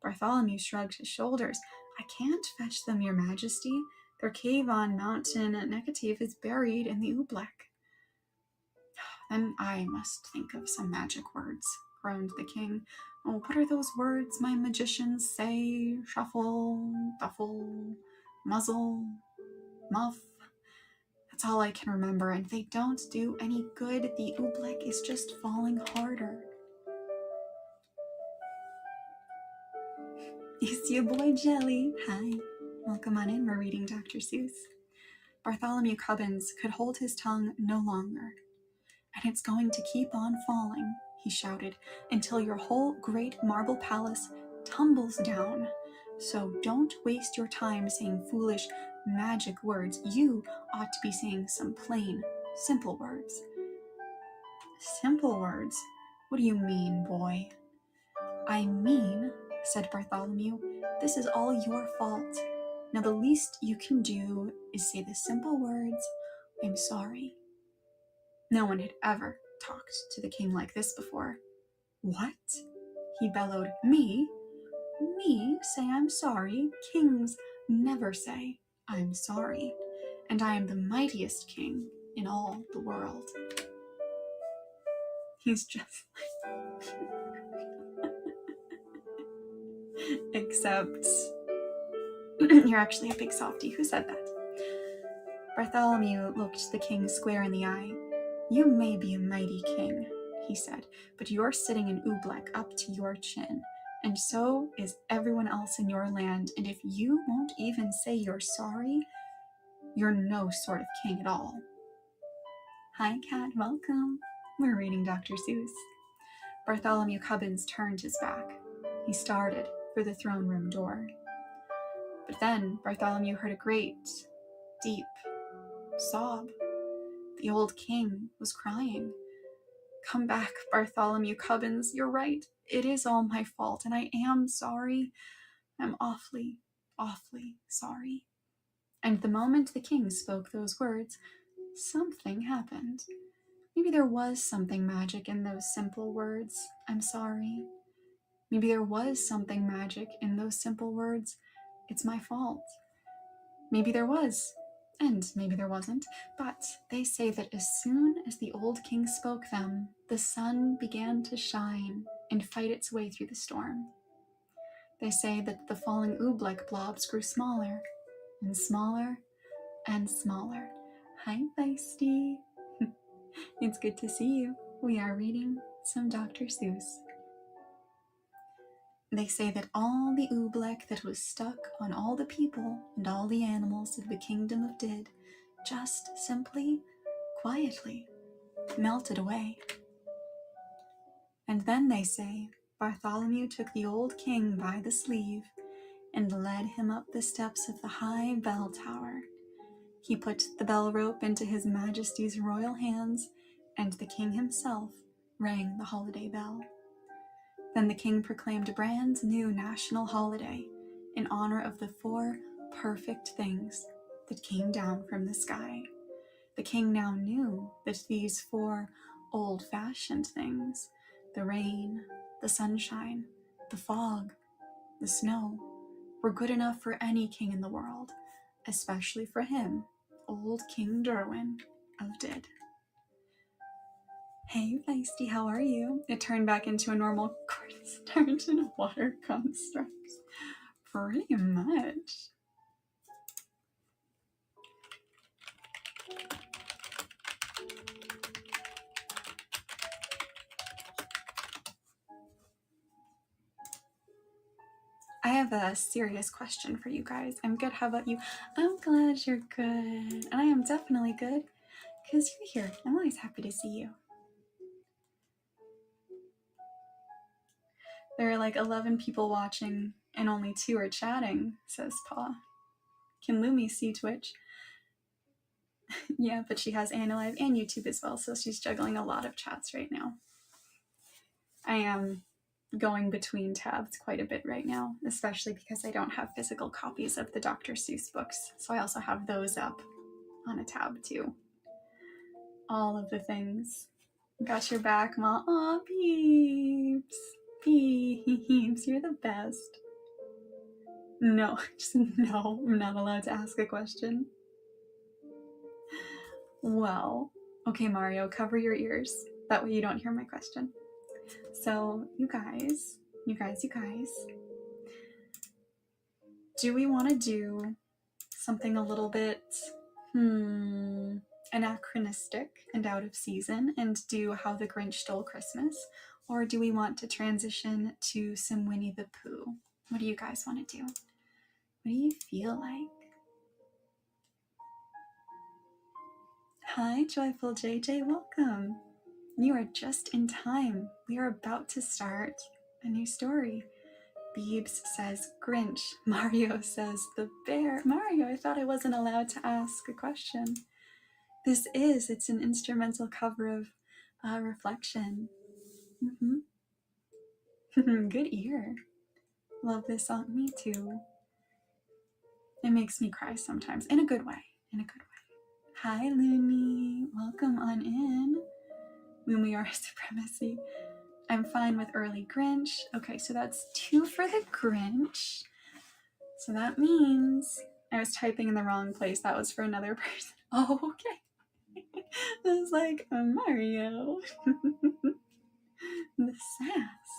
Bartholomew shrugged his shoulders. I can't fetch them, your majesty. Their cave on Mountain Necatave is buried in the oobleck. Then I must think of some magic words, groaned the king. Oh, what are those words my magicians say? Shuffle, duffle, muzzle, muff. That's all I can remember, and they don't do any good. The oobleck is just falling harder. It's your boy Jelly. Hi. Welcome on in. We're reading Dr. Seuss. Bartholomew Cubbins could hold his tongue no longer. And it's going to keep on falling, he shouted, until your whole great marble palace tumbles down. So don't waste your time saying foolish magic words. You ought to be saying some plain, simple words. Simple words? What do you mean, boy? I mean, said Bartholomew, this is all your fault. Now the least you can do is say the simple words, I'm sorry. No one had ever talked to the king like this before. What? He bellowed. Me? Me say I'm sorry? Kings never say I'm sorry. And I am the mightiest king in all the world. He's just like... Except... You're actually a big softie. Who said that? Bartholomew looked the king square in the eye. You may be a mighty king, he said, but you're sitting in oobleck up to your chin, and so is everyone else in your land, and if you won't even say you're sorry, you're no sort of king at all. Hi, Kat, welcome. We're reading Dr. Seuss. Bartholomew Cubbins turned his back. He started for the throne room door. But then Bartholomew heard a great, deep sob. The old king was crying. Come back, Bartholomew Cubbins. You're right. It is all my fault, and I am sorry. I'm awfully, awfully sorry. And the moment the king spoke those words, something happened. Maybe there was something magic in those simple words, I'm sorry. Maybe there was something magic in those simple words, it's my fault. Maybe there was. And maybe there wasn't, but they say that as soon as the old king spoke them, the sun began to shine and fight its way through the storm. They say that the falling oobleck blobs grew smaller and smaller and smaller. Hi, Feisty. It's good to see you. We are reading some Dr. Seuss. They say that all the oobleck that was stuck on all the people and all the animals of the kingdom of Did just simply, quietly melted away. And then, they say, Bartholomew took the old king by the sleeve and led him up the steps of the high bell tower. He put the bell rope into His Majesty's royal hands, and the king himself rang the holiday bell. Then the king proclaimed a brand new national holiday in honor of the 4 perfect things that came down from the sky. The king now knew that these 4 old-fashioned things, the rain, the sunshine, the fog, the snow, were good enough for any king in the world, especially for him, old King Derwin of Did. Hey, Feisty, how are you? It turned back into a normal cornstarch and water construct. Pretty much. I have a serious question for you guys. I'm good. How about you? I'm glad you're good. And I am definitely good because you're here. I'm always happy to see you. There are like 11 people watching and only 2 are chatting, says Pa. Can Lumi see Twitch? Yeah, but she has AniLive and YouTube as well, so she's juggling a lot of chats right now. I am going between tabs quite a bit right now, especially because I don't have physical copies of the Dr. Seuss books, so I also have those up on a tab too. All of the things. Got your back, Ma. Aw, peeps. Peeps, you're the best. No, just no, I'm not allowed to ask a question. Well, okay, Mario, cover your ears. That way you don't hear my question. So, you guys, do we want to do something a little bit anachronistic and out of season and do How the Grinch Stole Christmas? Or do we want to transition to some Winnie the Pooh? What do you guys want to do? What do you feel like? Hi, Joyful JJ, welcome. You are just in time. We are about to start a new story. Beebs says Grinch. Mario says the bear. Mario, I thought I wasn't allowed to ask a question. It's an instrumental cover of Reflection. Good ear. Love this song. Me too. It makes me cry sometimes. In a good way. Hi, Lumi. Welcome on in. Lumiora supremacy. I'm fine with early Grinch. Okay, so that's 2 for the Grinch. So that means I was typing in the wrong place. That was for another person. Oh, okay. This is like a Mario. The sass.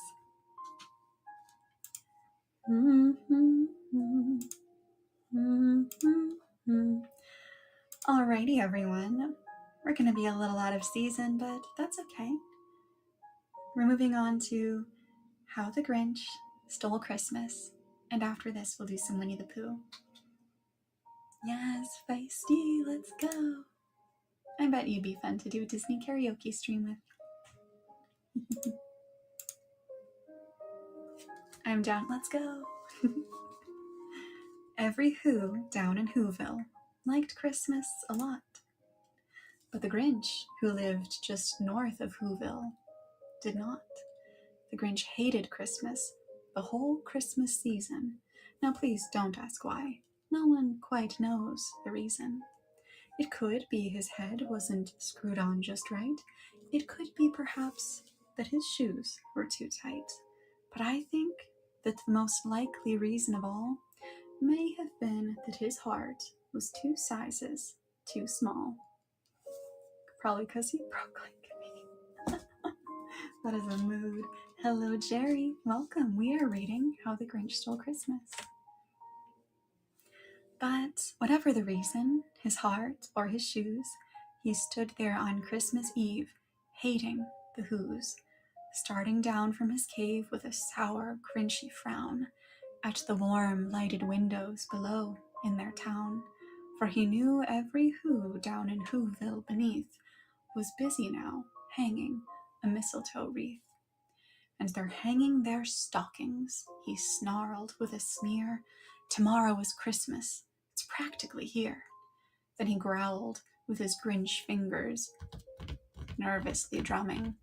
Alrighty, everyone. We're going to be a little out of season, but that's okay. We're moving on to How the Grinch Stole Christmas. And after this, we'll do some Winnie the Pooh. Yes, Feisty, let's go. I bet you'd be fun to do a Disney karaoke stream with. I'm down, let's go. Every Who down in Whoville liked Christmas a lot. But the Grinch, who lived just north of Whoville, did not. The Grinch hated Christmas, the whole Christmas season. Now please don't ask why. No one quite knows the reason. It could be his head wasn't screwed on just right. It could be perhaps that his shoes were too tight. But I think that the most likely reason of all may have been that his heart was 2 sizes too small. Probably because he broke like me. That is a mood. Hello, Jerry. Welcome. We are reading How the Grinch Stole Christmas. But whatever the reason, his heart or his shoes, he stood there on Christmas Eve, hating the Whos, starting down from his cave with a sour, grinchy frown at the warm, lighted windows below in their town, for he knew every Who down in Whoville beneath was busy now, hanging a mistletoe wreath. and they're hanging their stockings, he snarled with a sneer. Tomorrow is Christmas. It's practically here. Then he growled with his Grinch fingers, nervously drumming.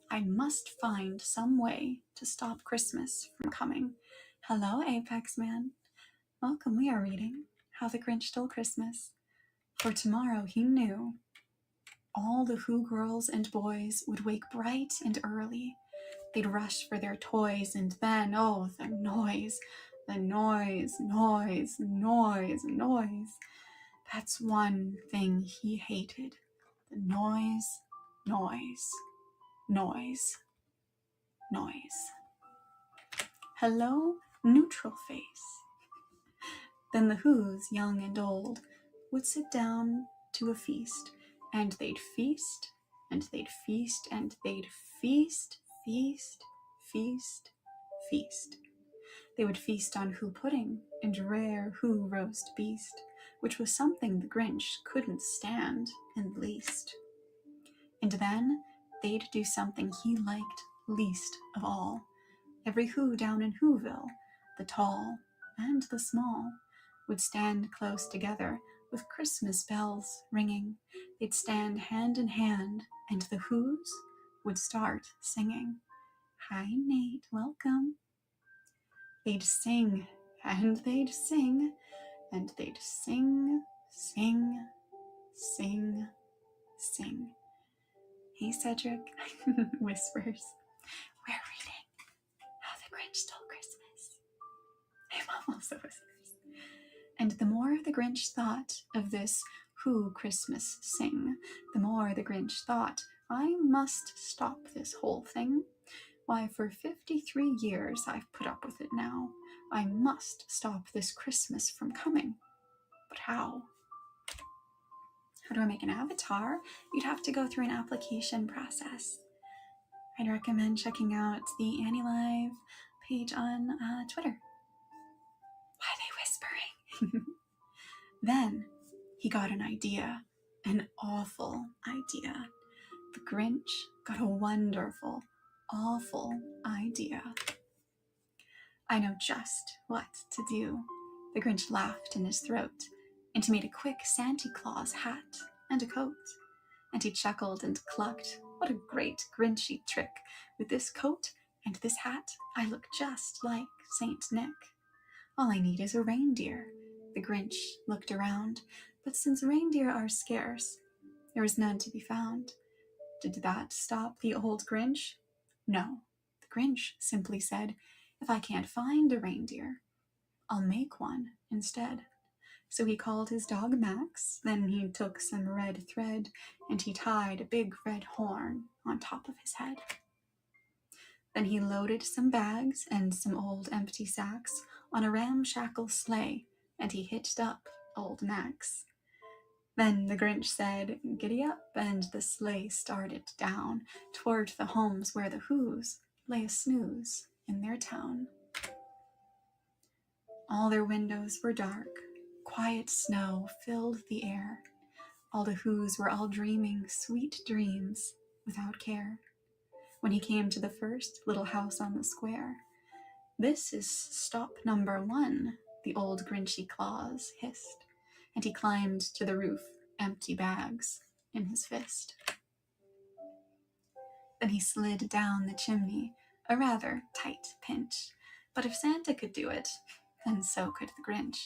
I must find some way to stop Christmas from coming. Hello, Apex Man. Welcome, we are reading How the Grinch Stole Christmas. For tomorrow he knew all the Who girls and boys would wake bright and early. They'd rush for their toys, and then, oh, the noise, noise, noise. That's one thing he hated. The noise, noise, noise, noise. Hello, neutral face. Then the Who's, young and old, would sit down to a feast, and they'd feast, and they'd feast, and they'd feast, feast, feast, feast. They would feast on Who pudding and rare Who roast beast, which was something the Grinch couldn't stand in the least. And then they'd do something he liked least of all. Every Who down in Whoville, the tall and the small, would stand close together with Christmas bells ringing. They'd stand hand in hand, and the Who's would start singing. Hi, Nate, welcome. They'd sing, and they'd sing, and they'd sing, sing, sing, sing. Hey, Cedric, whispers. We're reading How the Grinch Stole Christmas. My mom also whispers. And the more the Grinch thought of this Who Christmas sing, the more the Grinch thought, I must stop this whole thing. Why, for 53 years I've put up with it now. I must stop this Christmas from coming. But how? How do I make an avatar? You'd have to go through an application process. I'd recommend checking out the AniLive page on Twitter. Why are they whispering? Then he got an idea, an awful idea. The Grinch got a wonderful, awful idea. I know just what to do. The Grinch laughed in his throat, and he made a quick Santa Claus hat and a coat. And he chuckled and clucked. What a great Grinchy trick. With this coat and this hat, I look just like Saint Nick. All I need is a reindeer. The Grinch looked around, but since reindeer are scarce, there was none to be found. Did that stop the old Grinch? No. The Grinch simply said, if I can't find a reindeer, I'll make one instead. So he called his dog Max, then he took some red thread, and he tied a big red horn on top of his head. Then he loaded some bags and some old empty sacks on a ramshackle sleigh, and he hitched up old Max. Then the Grinch said, giddy up, and the sleigh started down toward the homes where the Who's lay a snooze in their town. All their windows were dark. Quiet snow filled the air. All the Who's were all dreaming sweet dreams without care. When he came to the first little house on the square, this is stop number 1, the old Grinchy Claus hissed, and he climbed to the roof, empty bags in his fist. Then he slid down the chimney, a rather tight pinch, but if Santa could do it, then so could the Grinch.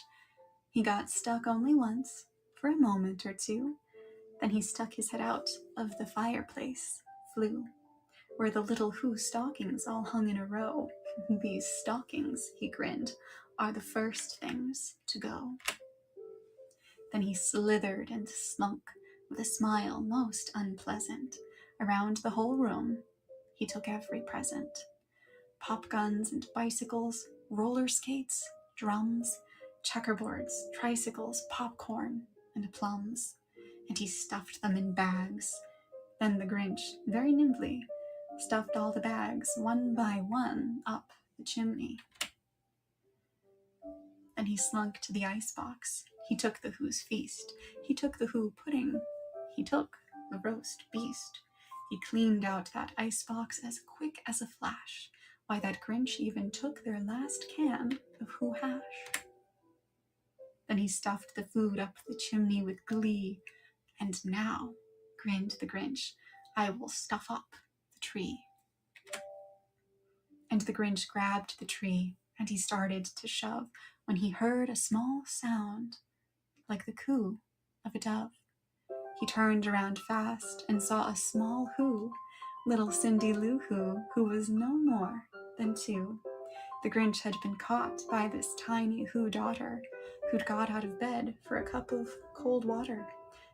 He got stuck only once, for a moment or two, then he stuck his head out of the fireplace, flew, where the little Who stockings all hung in a row. These stockings, he grinned, are the first things to go. Then he slithered and slunk, with a smile most unpleasant. Around the whole room, he took every present. Pop guns and bicycles, roller skates, drums, checkerboards, tricycles, popcorn, and plums. And he stuffed them in bags. Then the Grinch, very nimbly, stuffed all the bags, one by one, up the chimney. Then he slunk to the icebox. He took the Who's feast. He took the Who pudding. He took the roast beast. He cleaned out that icebox as quick as a flash. Why, that Grinch even took their last can of Who hash. Then he stuffed the food up the chimney with glee. And now, grinned the Grinch, I will stuff up the tree. And the Grinch grabbed the tree, and he started to shove, when he heard a small sound, like the coo of a dove. He turned around fast and saw a small Who, little Cindy Lou who was no more than 2. The Grinch had been caught by this tiny Who daughter, who'd got out of bed for a cup of cold water.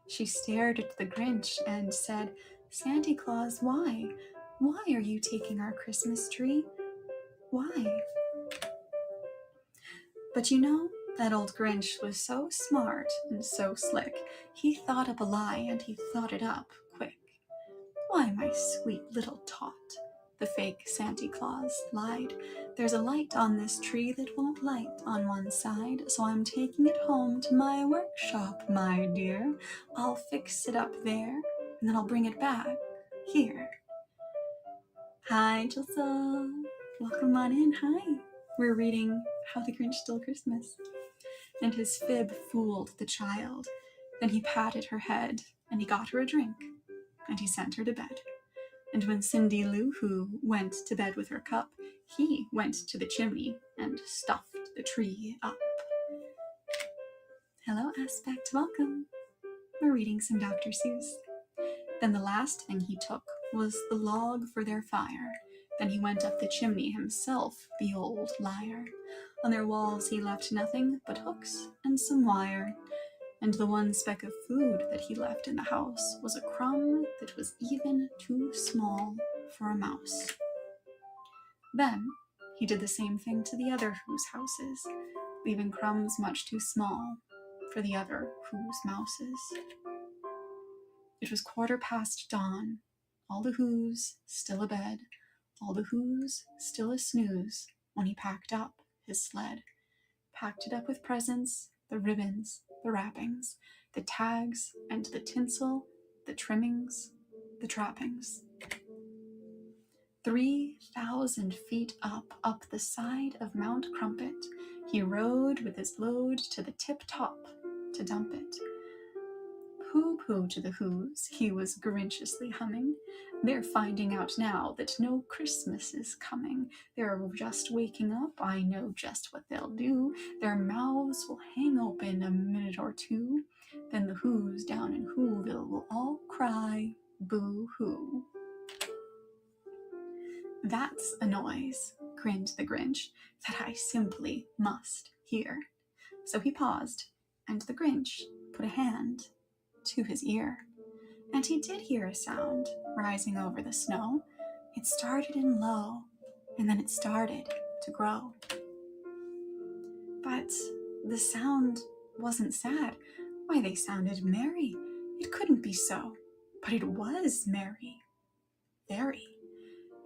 She stared at the Grinch and said, "Santa Claus, why? Why are you taking our Christmas tree? Why?" But you know, that old Grinch was so smart and so slick, he thought up a lie, and he thought it up quick. "Why, my sweet little tot," the fake Santa Claus lied, "there's a light on this tree that won't light on one side, so I'm taking it home to my workshop, my dear. I'll fix it up there, and then I'll bring it back here." Hi, Jilsa. Welcome on in. Hi. We're reading How the Grinch Stole Christmas. And his fib fooled the child. Then he patted her head, and he got her a drink, and he sent her to bed. And when Cindy Lou Who went to bed with her cup, he went to the chimney and stuffed the tree up. Hello, Aspect. Welcome. We're reading some Dr. Seuss. Then the last thing he took was the log for their fire. Then he went up the chimney himself, the old liar. On their walls he left nothing but hooks and some wire. And the one speck of food that he left in the house was a crumb that was even too small for a mouse. Then he did the same thing to the other Who's houses, leaving crumbs much too small for the other Who's mouses. It was 1/4 dawn, all the Who's still abed, all the Who's still a snooze, when he packed up his sled. Packed it up with presents, the ribbons, the wrappings, the tags and the tinsel, the trimmings, the trappings. 3,000 feet up the side of Mount Crumpet, he rode with his load to the tip-top to dump it. Pooh-pooh to the Who's, he was Grinchiously humming. They're finding out now that no Christmas is coming. They're just waking up, I know just what they'll do. Their mouths will hang open a minute or two. Then the Who's down in Whoville will all cry, boo-hoo. "That's a noise," grinned the Grinch, "that I simply must hear." So he paused, and the Grinch put a hand to his ear. And he did hear a sound rising over the snow. It started in low, and then it started to grow. But the sound wasn't sad. Why, they sounded merry. It couldn't be so, but it was merry. Very.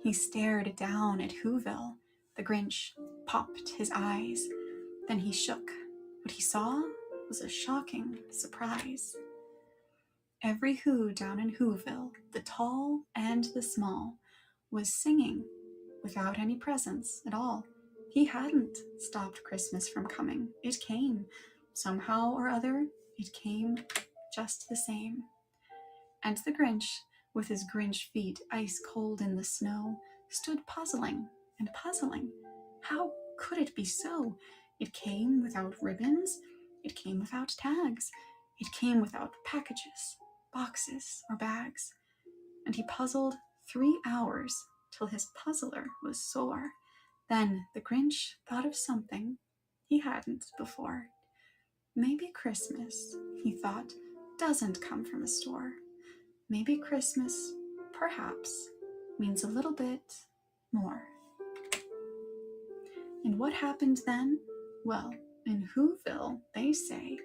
He stared down at Whoville. The Grinch popped his eyes. Then he shook. What he saw was a shocking surprise. Every Who down in Whoville, the tall and the small, was singing without any presents at all. He hadn't stopped Christmas from coming. It came. Somehow or other, it came just the same. And the Grinch, with his Grinch feet ice cold in the snow, stood puzzling and puzzling. How could it be so? It came without ribbons. It came without tags. It came without packages, boxes, or bags. And he puzzled 3 hours till his puzzler was sore. Then the Grinch thought of something he hadn't before. Maybe Christmas, he thought, doesn't come from a store. Maybe Christmas, perhaps, means a little bit more. And what happened then? Well, in Whoville, they say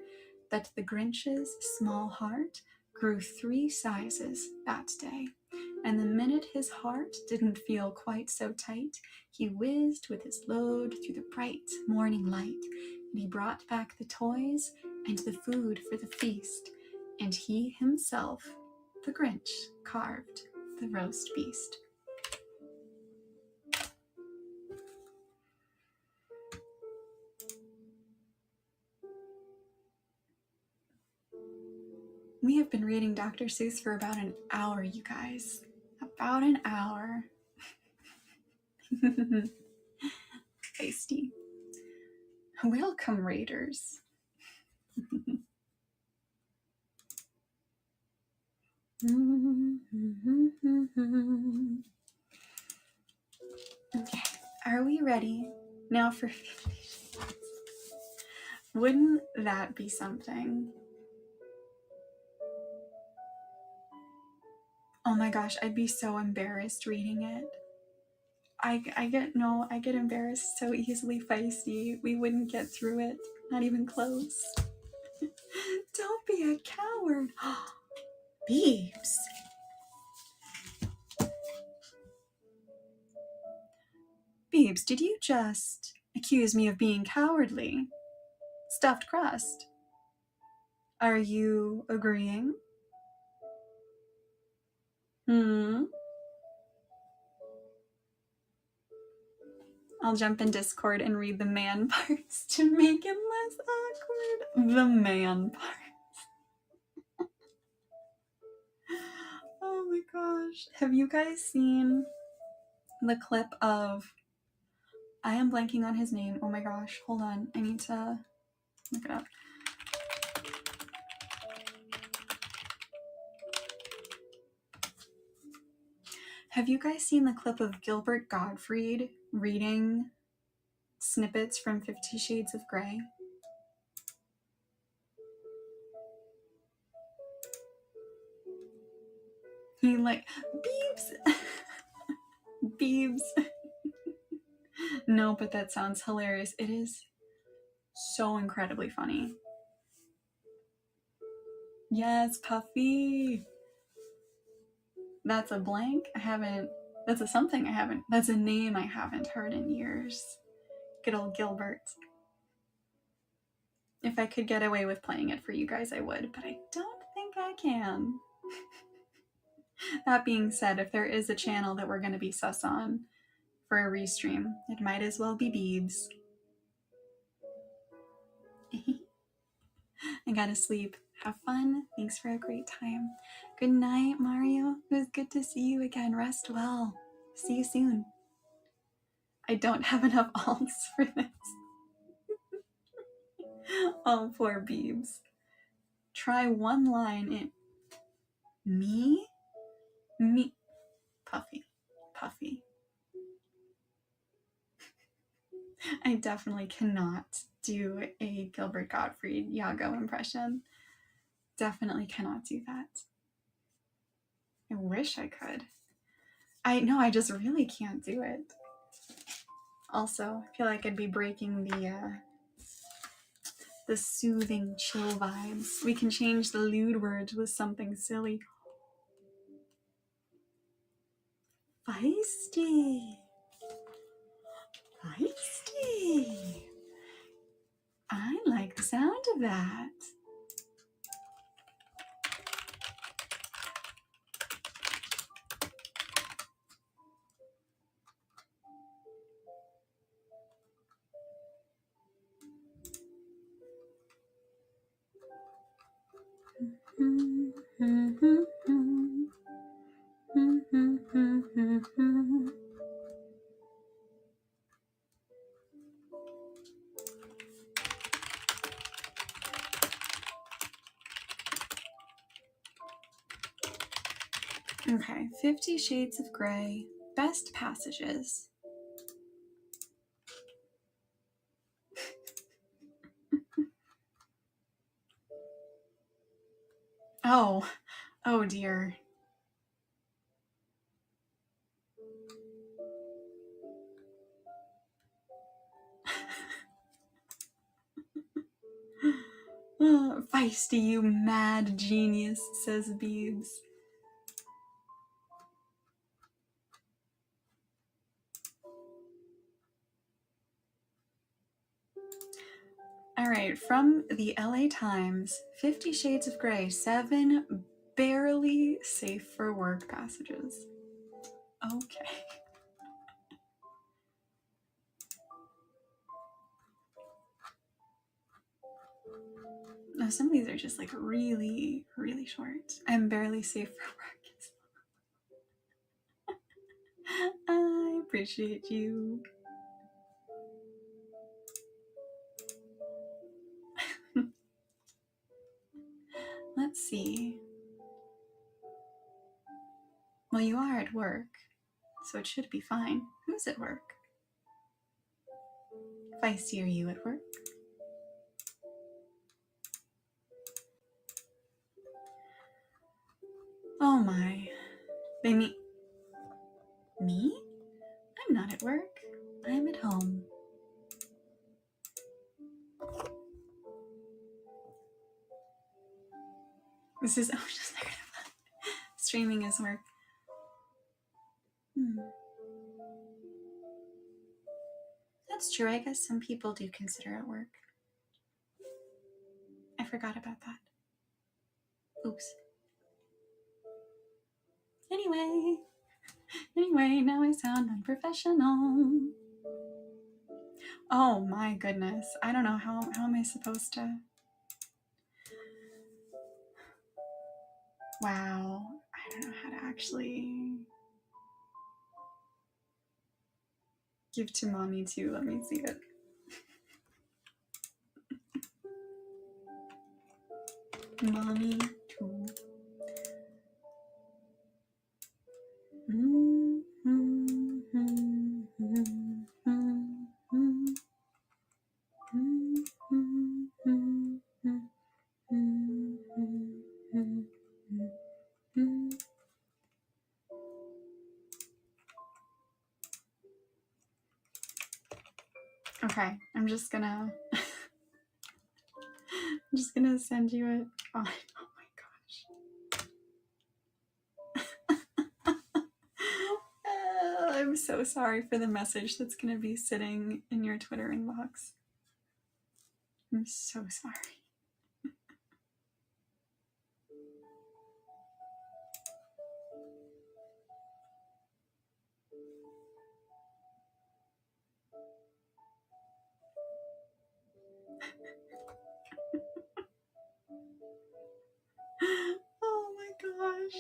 that the Grinch's small heart grew 3 sizes that day. And the minute his heart didn't feel quite so tight, he whizzed with his load through the bright morning light, and he brought back the toys and the food for the feast, and he himself, the Grinch, carved the roast beast. We have been reading Dr. Seuss for about an hour, you guys. About an hour. Feisty. Welcome, Raiders. Okay, are we ready now for 50 Shades? Wouldn't that be something? Oh my gosh, I'd be so embarrassed reading it. I get embarrassed so easily, Feisty. We wouldn't get through it, not even close. Don't be a coward. Beeps. Beeps, did you just accuse me of being cowardly? Stuffed crust. Are you agreeing? I'll jump in Discord and read the man parts to make it less awkward. The man parts. Oh my gosh. Have you guys seen the clip of... I am blanking on his name. Oh my gosh. Hold on. I need to look it up. Have you guys seen the clip of Gilbert Gottfried reading snippets from 50 Shades of Grey? He like, Beebs! Beebs. No, but that sounds hilarious. It is so incredibly funny. Yes, Puffy. That's a blank. That's a something I haven't, that's a name I haven't heard in years. Good old Gilbert. If I could get away with playing it for you guys, I would, but I don't think I can. That being said, if there is a channel that we're going to be sus on for a restream, it might as well be Beebs. I gotta sleep. Have fun. Thanks for a great time. Good night, Mario. It was good to see you again. Rest well. See you soon. I don't have enough alts for this. Oh, poor Beebs. Try one line in... Me? Me. Puffy. Puffy. I definitely cannot do a Gilbert Gottfried Yago impression. Definitely cannot do that. I wish I could. I just really can't do it. Also, I feel like I'd be breaking the soothing chill vibes. We can change the lewd words with something silly. Feisty. Feisty. I like the sound of that. Okay, 50 Shades of Grey, best passages. Oh dear. Feisty, you mad genius, says Beebs. All right, from the LA Times, 50 Shades of Grey, 7 barely safe for work passages. Okay. No, some of these are just like really, really short. I'm barely safe for work. I appreciate you. Let's see. Well, you are at work, so it should be fine. Who's at work? If I see you at work. Oh my. They mean me? I'm not at work. I'm at home. This is just streaming is work. That's true. I guess some people do consider it work. I forgot about that. Oops. Anyway, now I sound unprofessional. Oh my goodness. I don't know how am I supposed to. Wow. I don't know how to actually give to mommy too. Let me see it. Mommy too. Okay, I'm just gonna send you it. Oh my gosh. I'm so sorry for the message that's gonna be sitting in your Twitter inbox. I'm so sorry. Oh my gosh.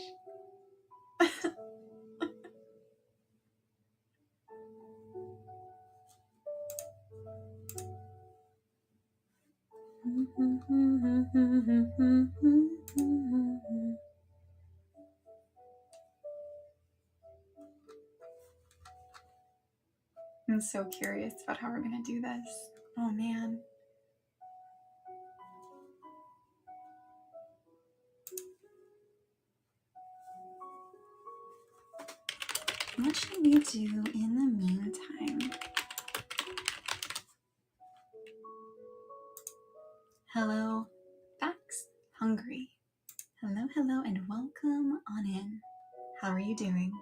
I'm so curious about how we're gonna do this. Oh man. What should we do in the meantime? Hello, Facts Hungry. Hello, and welcome on in. How are you doing?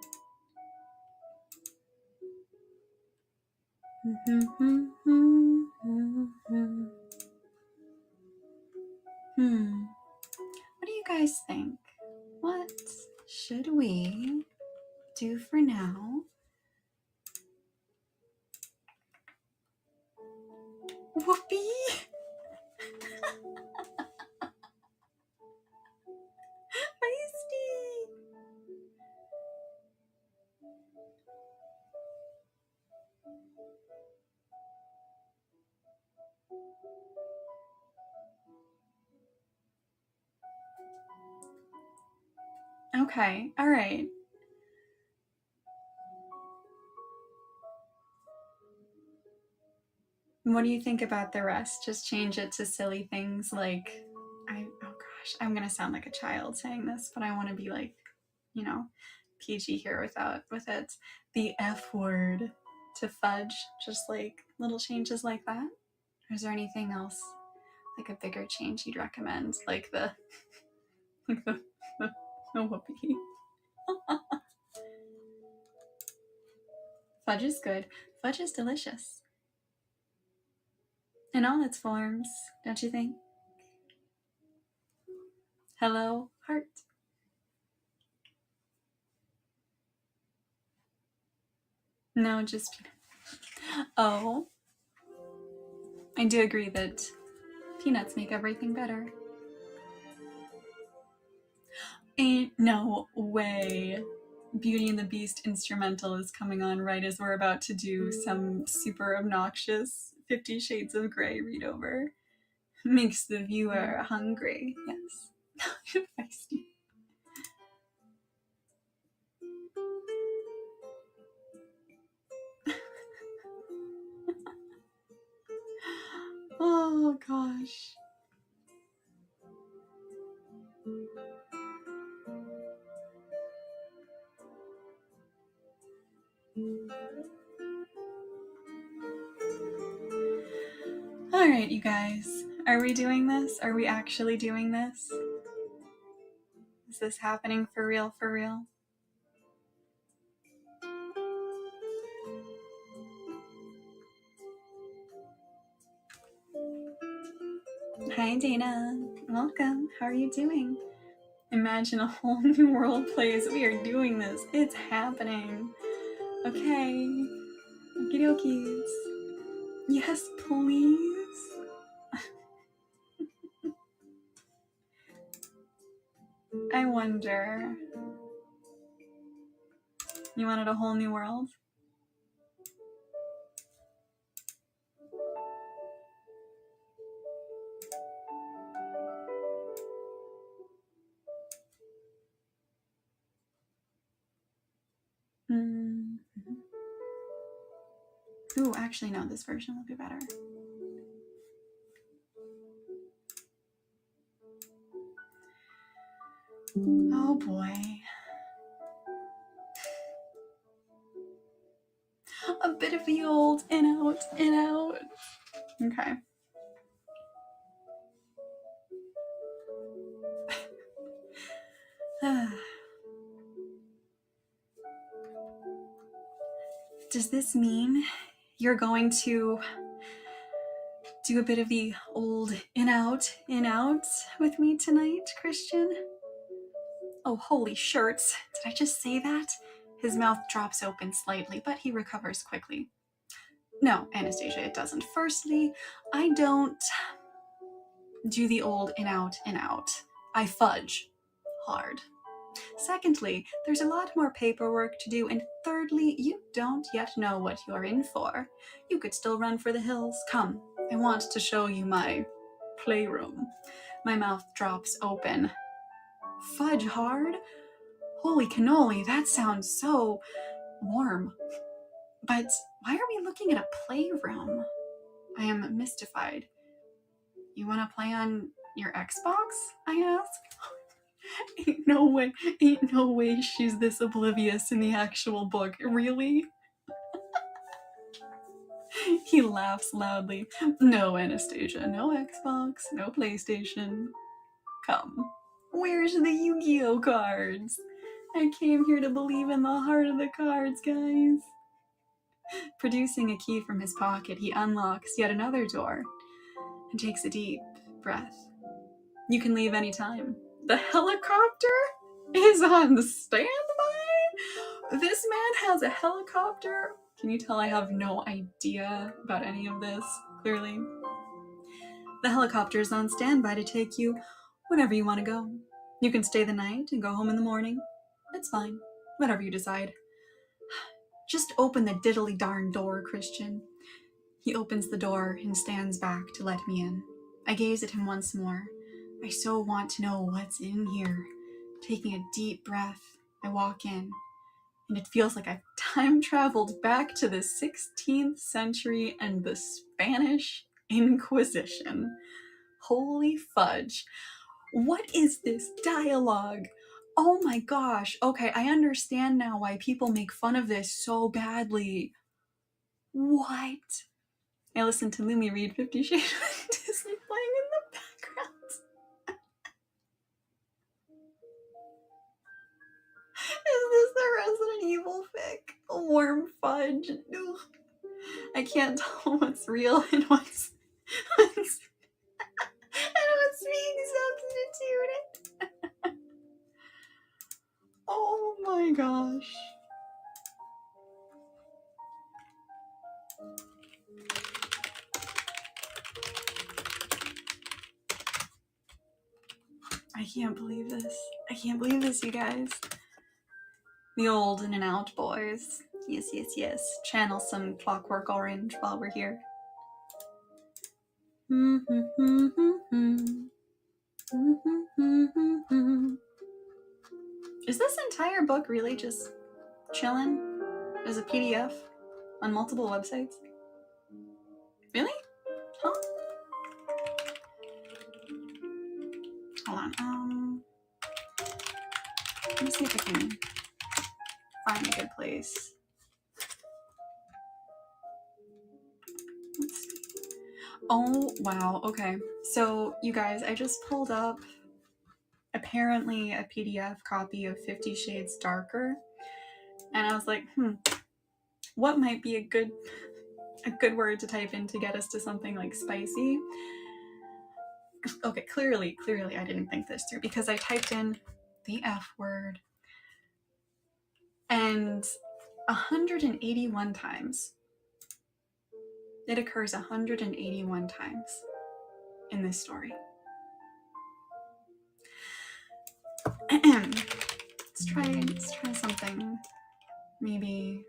What do you guys think? What should we do for now? Whoopee! Feisty! Okay, all right. What do you think about the rest? Just change it to silly things like, oh gosh, I'm gonna sound like a child saying this, but I want to be like, PG here with it. The F word to fudge, just like little changes like that. Or is there anything else, like a bigger change you'd recommend, like the whoopee? Fudge is good. Fudge is delicious. In all its forms, don't you think? Hello, heart. No, just peanut. Oh, I do agree that peanuts make everything better. Ain't no way. Beauty and the Beast instrumental is coming on right as we're about to do some super obnoxious 50 Shades of Grey read over. Makes the viewer hungry, yes. Feisty. Oh gosh. All right, you guys. Are we doing this? Are we actually doing this? Is this happening for real, for real? Hi, Dana. Welcome. How are you doing? Imagine a whole new world plays. We are doing this. It's happening. Okay. Okie dokies. Yes, please. I wonder. You wanted a whole new world? Mm-hmm. Ooh, actually, no, this version will be better. Oh boy. A bit of the old in out, in out. Okay. Does this mean you're going to do a bit of the old in out with me tonight, Christian? Oh, holy shirts. Did I just say that? His mouth drops open slightly, but he recovers quickly. No, Anastasia, it doesn't. Firstly, I don't do the old in out. I fudge hard. Secondly, there's a lot more paperwork to do, and thirdly, you don't yet know what you're in for. You could still run for the hills. Come, I want to show you my playroom. My mouth drops open. Fudge hard? Holy cannoli, that sounds so warm. But why are we looking at a playroom? I am mystified. You want to play on your Xbox? I ask. Ain't no way she's this oblivious in the actual book. Really? He laughs loudly. No, Anastasia, no Xbox, no PlayStation. Come, where's the Yu-Gi-Oh cards? I came here to believe in the heart of the cards, guys. Producing a key from his pocket, he unlocks yet another door and takes a deep breath. You can leave any time. The helicopter is on standby? This man has a helicopter? Can you tell I have no idea about any of this, clearly? The helicopter is on standby to take you whenever you want to go. You can stay the night and go home in the morning. It's fine. Whatever you decide. Just open the diddly darn door, Christian. He opens the door and stands back to let me in. I gaze at him once more. I so want to know what's in here. Taking a deep breath, I walk in, and it feels like I've time traveled back to the 16th century and the Spanish Inquisition. Holy fudge. What is this dialogue? Oh my gosh. Okay, I understand now why people make fun of this so badly. What? I listened to Lumi read 50 Shades of Disney playing in the background. Is this the Resident Evil fic? Warm fudge. Ugh. I can't tell what's real and what's being substituted. Oh my gosh. I can't believe this. I can't believe this, you guys. The old in and out boys. Yes, yes, yes. Channel some Clockwork Orange while we're here. Is this entire book really just chilling as a PDF on multiple websites? Really? Huh? Hold on. Let me see if I can find a good place. Let's see. Oh, wow. Okay. So, you guys, I just pulled up apparently a PDF copy of 50 Shades Darker, and I was like, what might be a good word to type in to get us to something like spicy? Okay, clearly I didn't think this through, because I typed in the F word, and 181 times. It occurs 181 times in this story. Let's try something. Maybe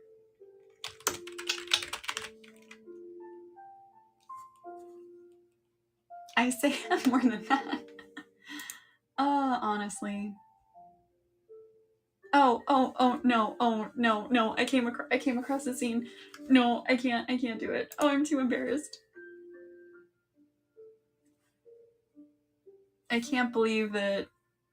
I say more than that. Honestly. Oh no. I came across the scene. No, I can't do it. Oh, I'm too embarrassed. I can't believe that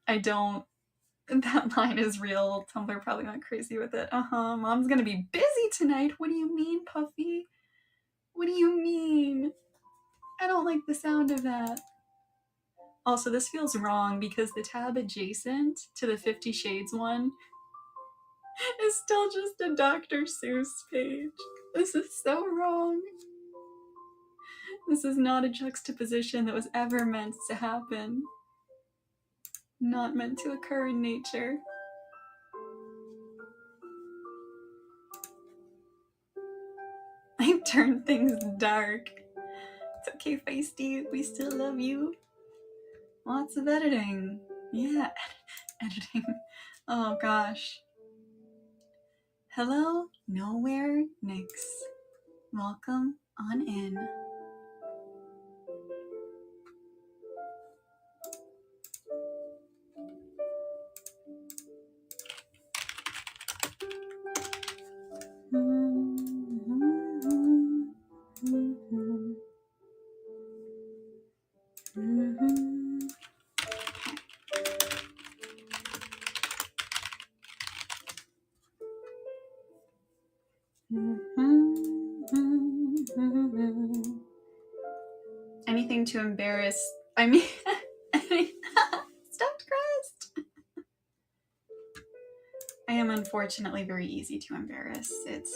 that line is real. Tumblr probably went crazy with it. Mom's gonna be busy tonight. What do you mean, Puffy? What do you mean? I don't like the sound of that. Also, this feels wrong because the tab adjacent to the 50 Shades one is still just a Dr. Seuss page. This is so wrong. This is not a juxtaposition that was ever meant to happen. Not meant to occur in nature. I've turned things dark. It's okay, Feisty. We still love you. Lots of editing. Yeah, editing. Oh gosh. Hello, Nowhere Nyx. Welcome on in. Anything to embarrass. I mean, stuffed crust. I am unfortunately very easy to embarrass. It's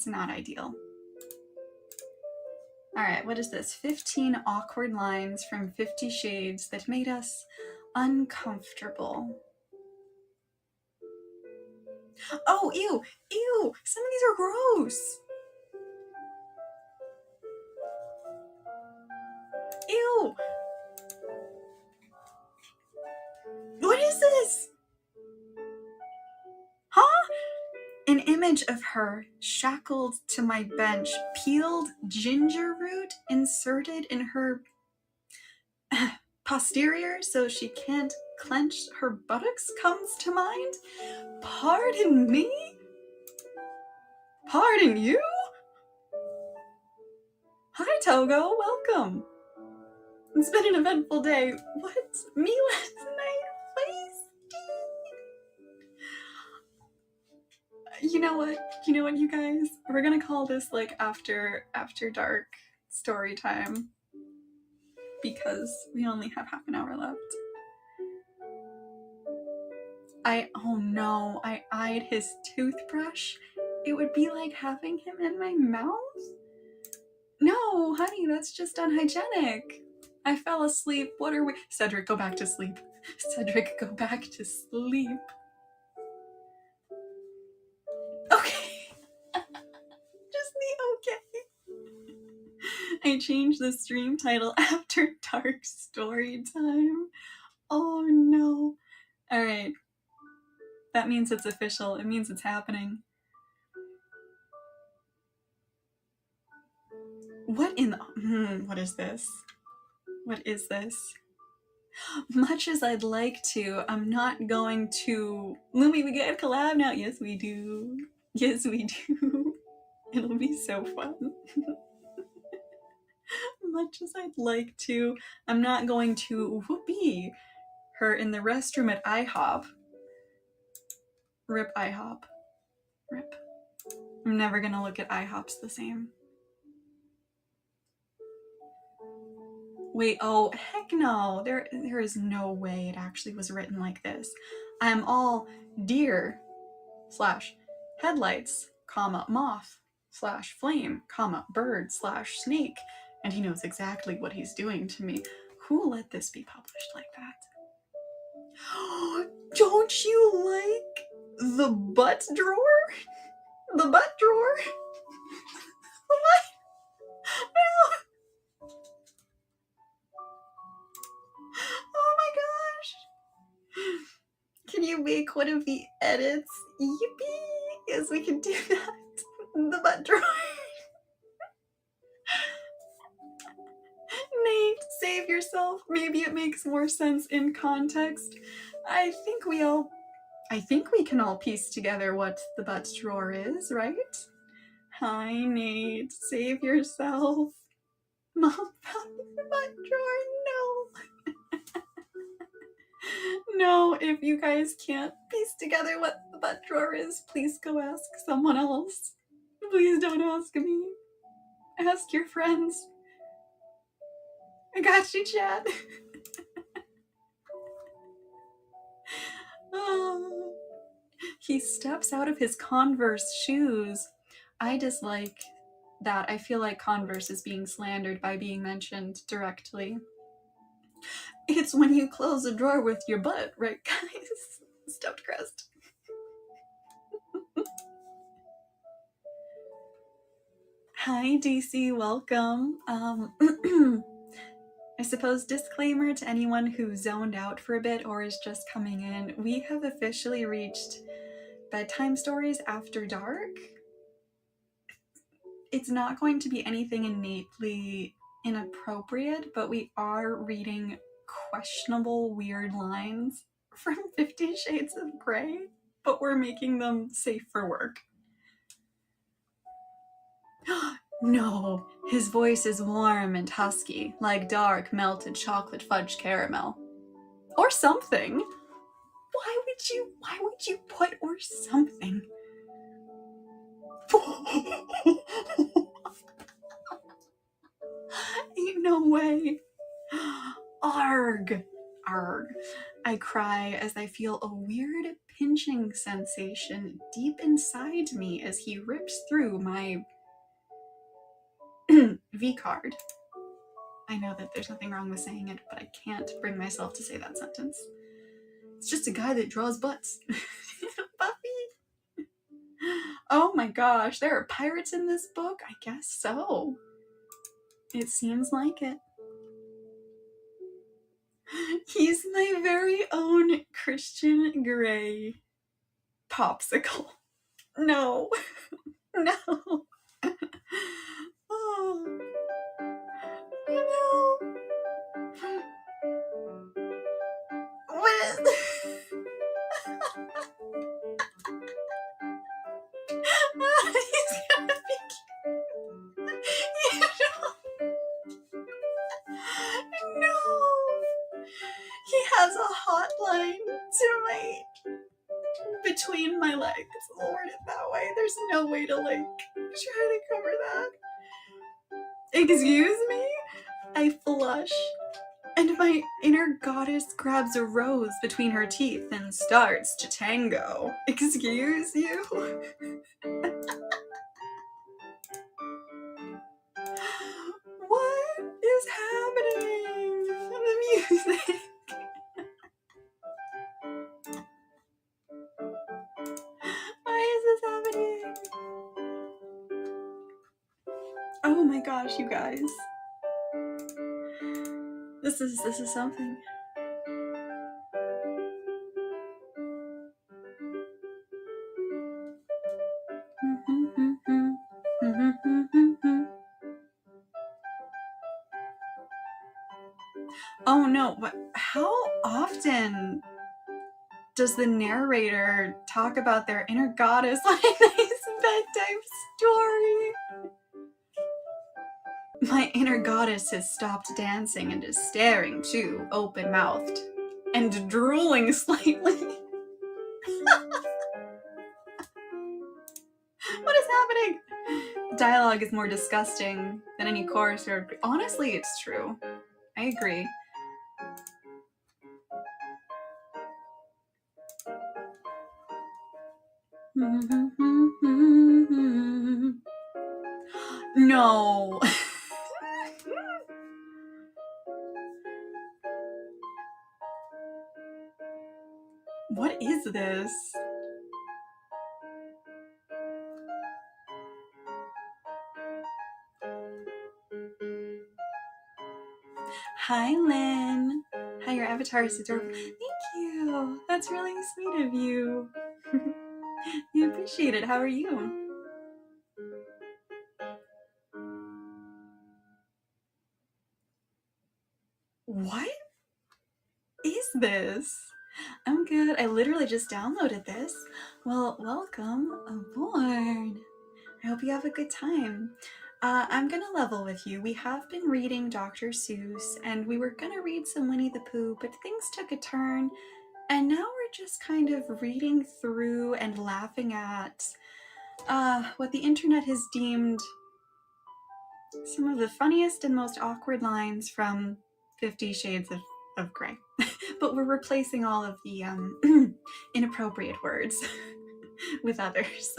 not ideal. All right, what is this? 15 awkward lines from 50 Shades that made us uncomfortable. Oh, ew, ew, some of these are gross. Ew. What is this? Huh? An image of her shackled to my bench, peeled ginger root inserted in her posterior so she can't clench her buttocks comes to mind. Pardon me? Pardon you? Hi, Togo. Welcome. It's been an eventful day. What? Me last night? Feisty? You know what, you guys? We're gonna call this like after dark story time because we only have half an hour left. Oh no, I eyed his toothbrush. It would be like having him in my mouth? No, honey, that's just unhygienic. I fell asleep. What are we? Cedric, go back to sleep. Cedric, go back to sleep. Okay. Just me, okay. I changed the stream title After Dark Story Time. Oh no. Alright. That means it's official. It means it's happening. What in the... what is this? What is this? Much as I'd like to, I'm not going to... Lumi, we get a collab now. Yes, we do. Yes, we do. It'll be so fun. Much as I'd like to, I'm not going to whoopee her in the restroom at IHOP. Rip IHOP. Rip. I'm never gonna look at IHOPs the same. Wait, oh, heck no. There is no way it actually was written like this. I'm all deer / headlights, comma, moth / flame, comma, bird / snake. And he knows exactly what he's doing to me. Who let this be published like that? Don't you like the butt drawer? The butt drawer? What? No. Oh my gosh. Can you make one of the edits? Yippee! Yes, we can do that. The butt drawer. Nate, save yourself. Maybe it makes more sense in context. I think we can all piece together what the butt drawer is, right? Hi, Nate. Save yourself. Mom found the butt drawer. No. No, if you guys can't piece together what the butt drawer is, please go ask someone else. Please don't ask me. Ask your friends. I got you, Chad. Oh. He steps out of his Converse shoes. I dislike that. I feel like Converse is being slandered by being mentioned directly. It's when you close a drawer with your butt, right, guys? Stuffed crust. Hi, DC, welcome. I suppose disclaimer to anyone who zoned out for a bit or is just coming in, we have officially reached bedtime stories after dark. It's not going to be anything innately inappropriate, but we are reading questionable, weird lines from 50 Shades of Grey, but we're making them safe for work. No, his voice is warm and husky, like dark, melted chocolate fudge caramel. Or something. Why would you put or something? Ain't no way. Arg. Arg. I cry as I feel a weird pinching sensation deep inside me as he rips through my V card. I know that there's nothing wrong with saying it, but I can't bring myself to say that sentence. It's just a guy that draws butts. Buffy. Oh my gosh, there are pirates in this book? I guess so. It seems like it. He's my very own Christian Grey popsicle. No. No. Oh. No. What is this? He's gonna be cute. You know. No. He has a hotline to my between my legs. Lord, it that way. There's no way to like try to cover that. Excuse me? I flush, and my inner goddess grabs a rose between her teeth and starts to tango. Excuse you? What is happening? The music. Why is this happening? Oh my gosh, you guys. This is something. Oh no, but how often does the narrator talk about their inner goddess on a nice bedtime story? My inner goddess has stopped dancing and is staring too, open-mouthed and drooling slightly. What is happening? Dialogue is more disgusting than any chorus or... Honestly, it's true. I agree. No. What is this? Hi, Lynn. Hi, your avatar is adorable. Thank you. That's really sweet of you. I appreciate it. How are you? What is this? I'm good. I literally just downloaded this. Well, welcome aboard. I hope you have a good time. I'm gonna level with you. We have been reading Dr. Seuss, and we were gonna read some Winnie the Pooh, but things took a turn, and now we're just kind of reading through and laughing at what the internet has deemed some of the funniest and most awkward lines from 50 Shades of Grey. But we're replacing all of the inappropriate words with others.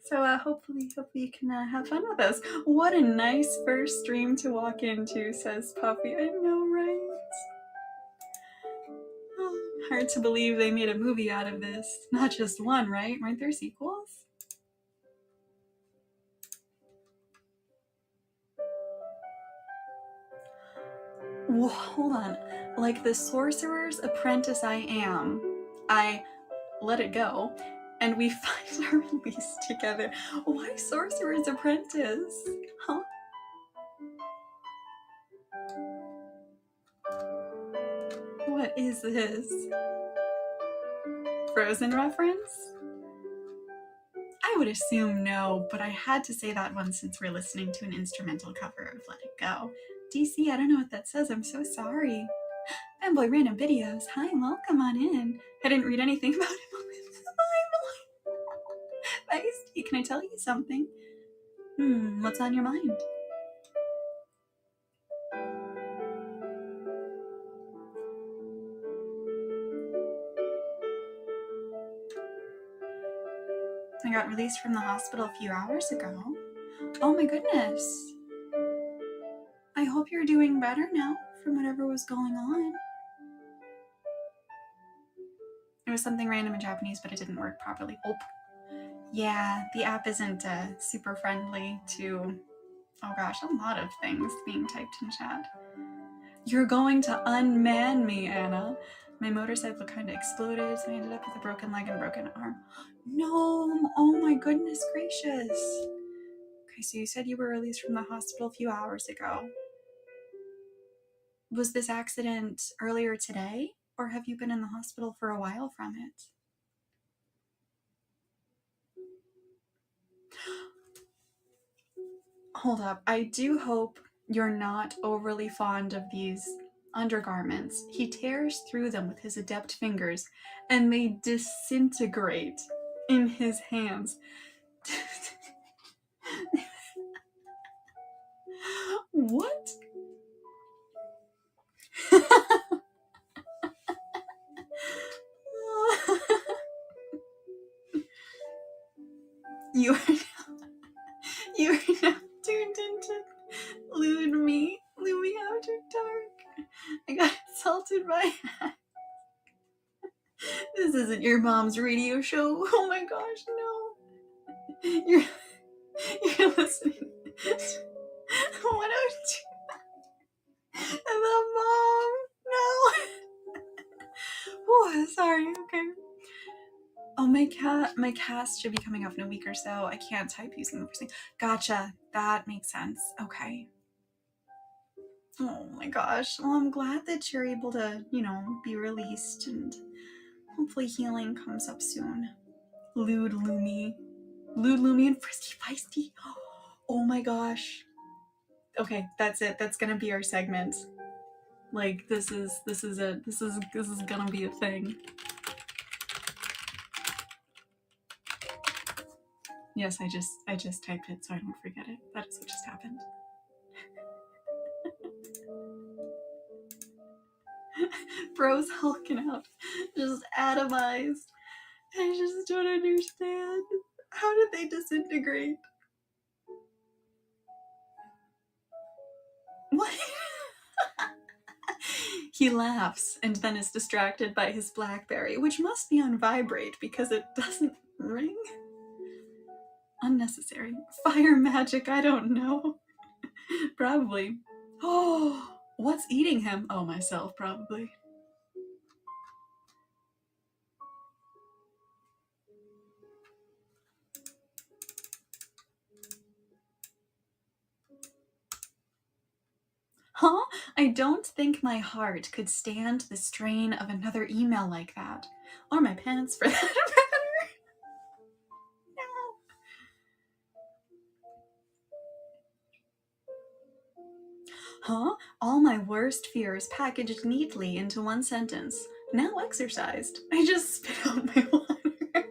So hopefully you can have fun with us. What a nice first stream to walk into, says Puffy. I know, right? Hard to believe they made a movie out of this. Not just one, right? Weren't there sequels? Whoa, hold on. Like the sorcerer's apprentice I am, I let it go, and we find our release together. Why sorcerer's apprentice? Huh? What is this? Frozen reference? I would assume no, but I had to say that one since we're listening to an instrumental cover of Let It Go. DC, I don't know what that says. I'm so sorry. Fanboy Random Videos. Hi, welcome on in. I didn't read anything about him. Feisty, can I tell you something? What's on your mind? I got released from the hospital a few hours ago. Oh my goodness. I hope you're doing better now from whatever was going on. It was something random in Japanese, but it didn't work properly. Oh, yeah, the app isn't super friendly to, oh gosh, a lot of things being typed in chat. You're going to unman me, Anna. My motorcycle kind of exploded, so I ended up with a broken leg and a broken arm. No, oh my goodness gracious. Okay, so you said you were released from the hospital a few hours ago. Was this accident earlier today, or have you been in the hospital for a while from it? Hold up, I do hope you're not overly fond of these undergarments. He tears through them with his adept fingers, and they disintegrate in his hands. What? You are now turned into Lumi After Dark. I got assaulted by that. This isn't your mom's radio show. Oh my gosh, no. You're listening 102. And the mom. No. Oh, sorry. Okay. Oh, my cast should be coming off in a week or so. I can't type using the first name. Gotcha. That makes sense. Okay. Oh my gosh. Well, I'm glad that you're able to, be released, and hopefully healing comes up soon. Lumi and Frisky Feisty. Oh my gosh. Okay, that's it. That's gonna be our segment. Like, this is it. This is gonna be a thing. Yes, I just typed it so I don't forget it. That is what just happened. Bro's hulking out, just atomized. I just don't understand. How did they disintegrate? What? He laughs and then is distracted by his BlackBerry, which must be on vibrate because it doesn't ring. Unnecessary. Fire magic, I don't know. Probably. Oh, what's eating him? Oh, myself, probably. Huh? I don't think my heart could stand the strain of another email like that. Or my pants, for that matter. No. Huh? All my worst fears packaged neatly into one sentence. Now exercised. I just spit out my water.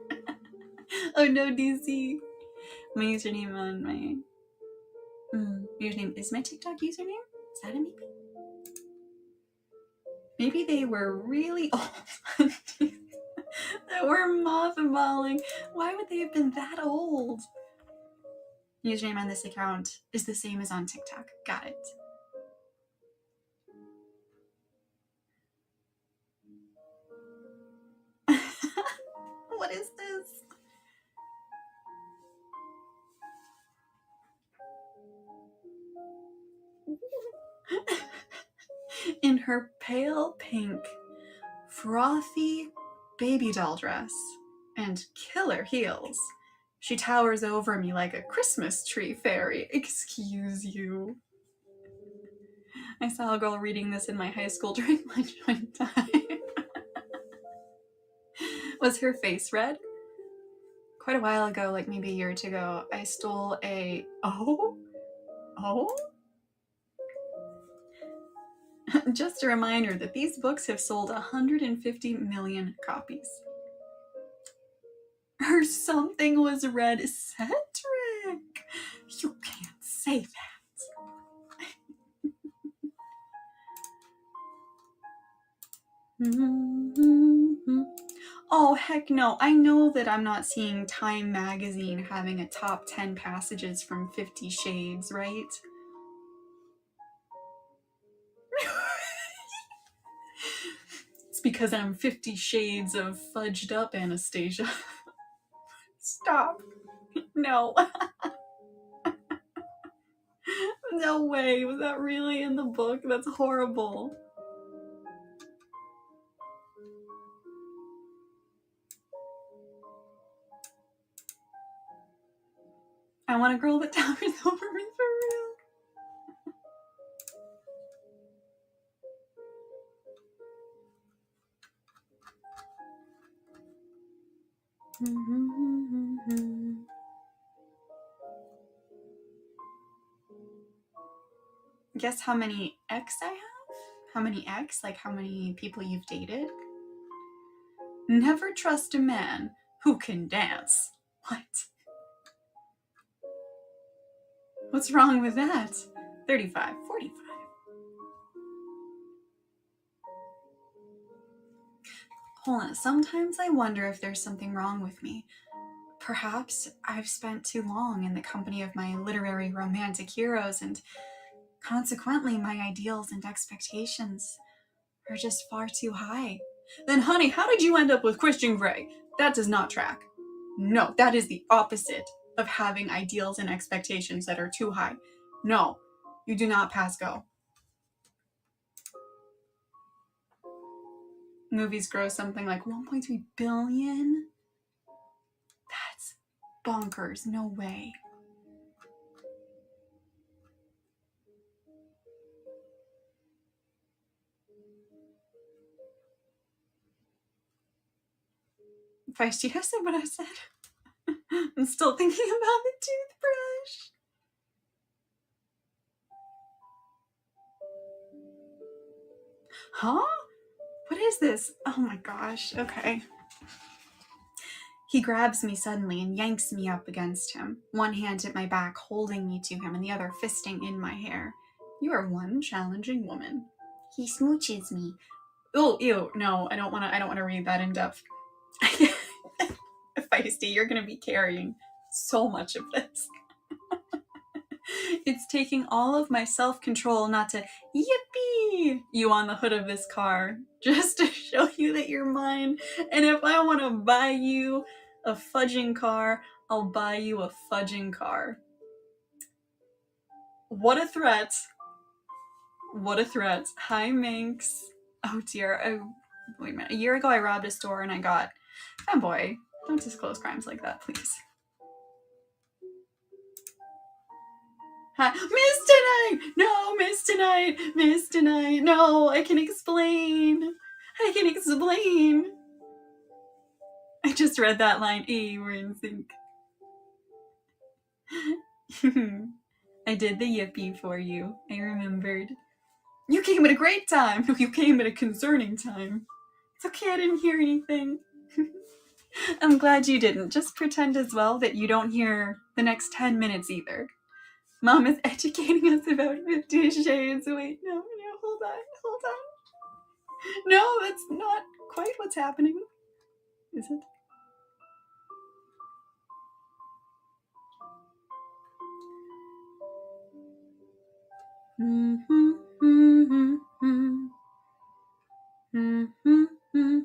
Oh no, DC. My username on my... username is my TikTok username? Is that a maybe? Maybe they were really old that were mothballing. Why would they have been that old? Username on this account is the same as on TikTok. Got it. What is this? In her pale pink, frothy baby doll dress and killer heels, she towers over me like a Christmas tree fairy. Excuse you. I saw a girl reading this in my high school during lunch one time. Was her face red? Quite a while ago, like maybe a year or two ago, I stole a... Oh? Just a reminder that these books have sold 150 million copies. Her something was red. Cedric! You can't say that. Oh, heck no. I know that I'm not seeing Time magazine having a top 10 passages from 50 Shades, right? It's because I'm 50 Shades of fudged up, Anastasia. Stop. No. No way. Was that really in the book? That's horrible. I want a girl that towers over me for real. Guess how many X I have? How many X? Like how many people you've dated? Never trust a man who can dance. What? What's wrong with that? 35, 45. Hold on, sometimes I wonder if there's something wrong with me. Perhaps I've spent too long in the company of my literary romantic heroes, and consequently my ideals and expectations are just far too high. Then honey, how did you end up with Christian Grey? That does not track. No, that is the opposite of having ideals and expectations that are too high. No, you do not pass go. Movies gross something like 1.3 billion? That's bonkers. No way. Feisty, I said what I said. I'm still thinking about the toothbrush. Huh? What is this? Oh my gosh. Okay. He grabs me suddenly and yanks me up against him, one hand at my back holding me to him and the other fisting in my hair. You are one challenging woman. He smooches me. Oh, ew. No, I don't want to read that in depth. Feisty, you're going to be carrying so much of this. It's taking all of my self-control not to yippee you on the hood of this car, just to show you that you're mine. And if I want to buy you a fudging car, I'll buy you a fudging car. What a threat. What a threat. Hi, Minx. Oh dear. Wait a minute. A year ago I robbed a store and I got... Fanboy, don't disclose crimes like that, please. Hi. Miss Tonight! No, Miss Tonight! Miss Tonight! No, I can explain! I can explain! I just read that line. Hey, we're in sync. I did the yippee for you. I remembered. You came at a great time. No, you came at a concerning time. It's okay, I didn't hear anything. I'm glad you didn't. Just pretend as well that you don't hear the next 10 minutes either. Mom is educating us about 50 Shades. Wait, no, hold on. No, that's not quite what's happening. Is it?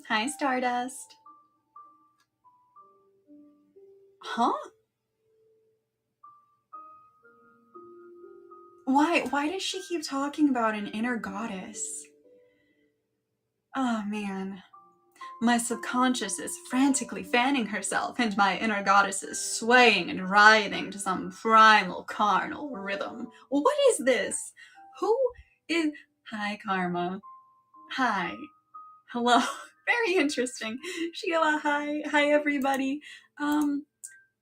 Hi, Stardust. Huh? Why does she keep talking about an inner goddess? Oh, man. My subconscious is frantically fanning herself, and my inner goddess is swaying and writhing to some primal carnal rhythm. What is this? Who is... Hi, Karma. Hi. Hello. Very interesting. Sheila, hi. Hi, everybody.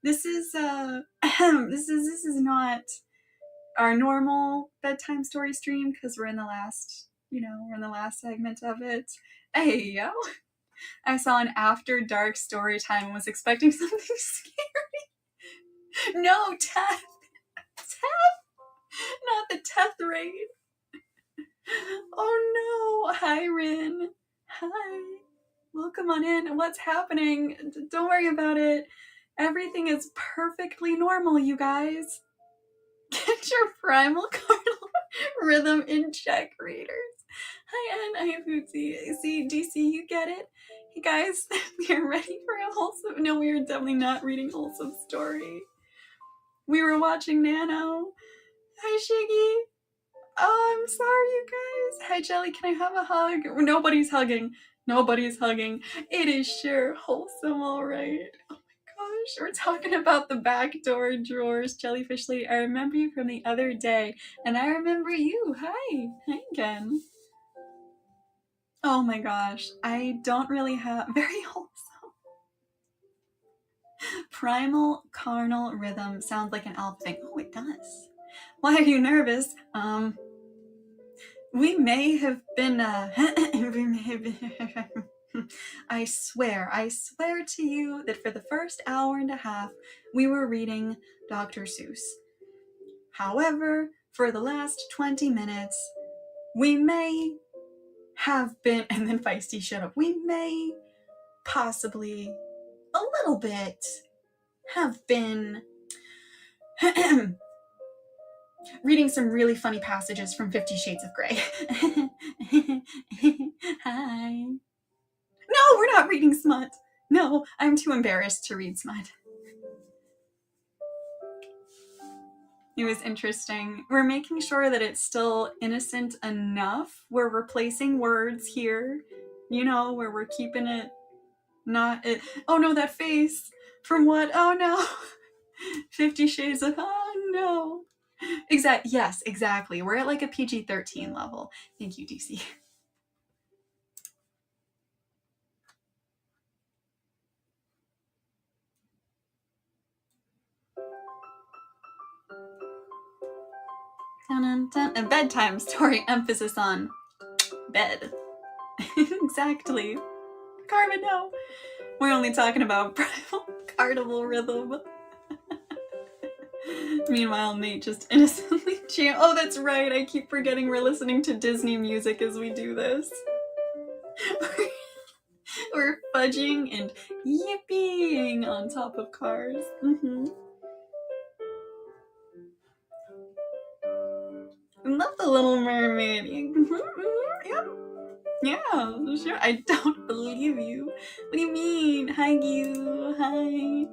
This is this is not our normal bedtime story stream because we're in the last, we're in the last segment of it. Hey, yo. I saw an after dark story time and was expecting something scary. No, Teth. Not the Teth raid. Oh no. Hi, Rin. Hi. Welcome on in. What's happening? Don't worry about it. Everything is perfectly normal, you guys. Get your primal carnal rhythm in check, readers. Hi, Ann. Hi, Foodsie. See, DC, you get it? Hey, guys, we are ready for a wholesome... No, we are definitely not reading wholesome story. We were watching Nano. Hi, Shiggy. Oh, I'm sorry, you guys. Hi, Jelly. Can I have a hug? Nobody's hugging. Nobody's hugging. It is sure wholesome, all right. Oh my gosh, we're talking about the backdoor drawers, Jellyfish Lady. I remember you from the other day, and I remember you. Hi. Hi again. Oh my gosh, I don't really have very wholesome. Primal carnal rhythm sounds like an elf thing. Oh, it does. Why are you nervous? We may have been, I swear to you that for the first hour and a half, we were reading Dr. Seuss. However, for the last 20 minutes, we may have been, and then Feisty shut up, we may possibly, a little bit, have been reading some really funny passages from 50 Shades of Grey. Hi. No, we're not reading smut. No, I'm too embarrassed to read smut. It was interesting. We're making sure that it's still innocent enough. We're replacing words here, you know, where we're keeping it not it. Oh no, that face. From what? Oh no. 50 Shades of, oh no. Yes, exactly. We're at like a PG-13 level. Thank you, DC. Dun, dun, a bedtime story, emphasis on bed. Exactly. Carmen, no. We're only talking about primal carnival rhythm. Meanwhile, Nate just innocently jam. Oh, that's right. I keep forgetting we're listening to Disney music as we do this. We're fudging and yipping on top of cars. I love the Little Mermaid. Yep. Yeah, sure. I don't believe you. What do you mean? Hi, you. Hi.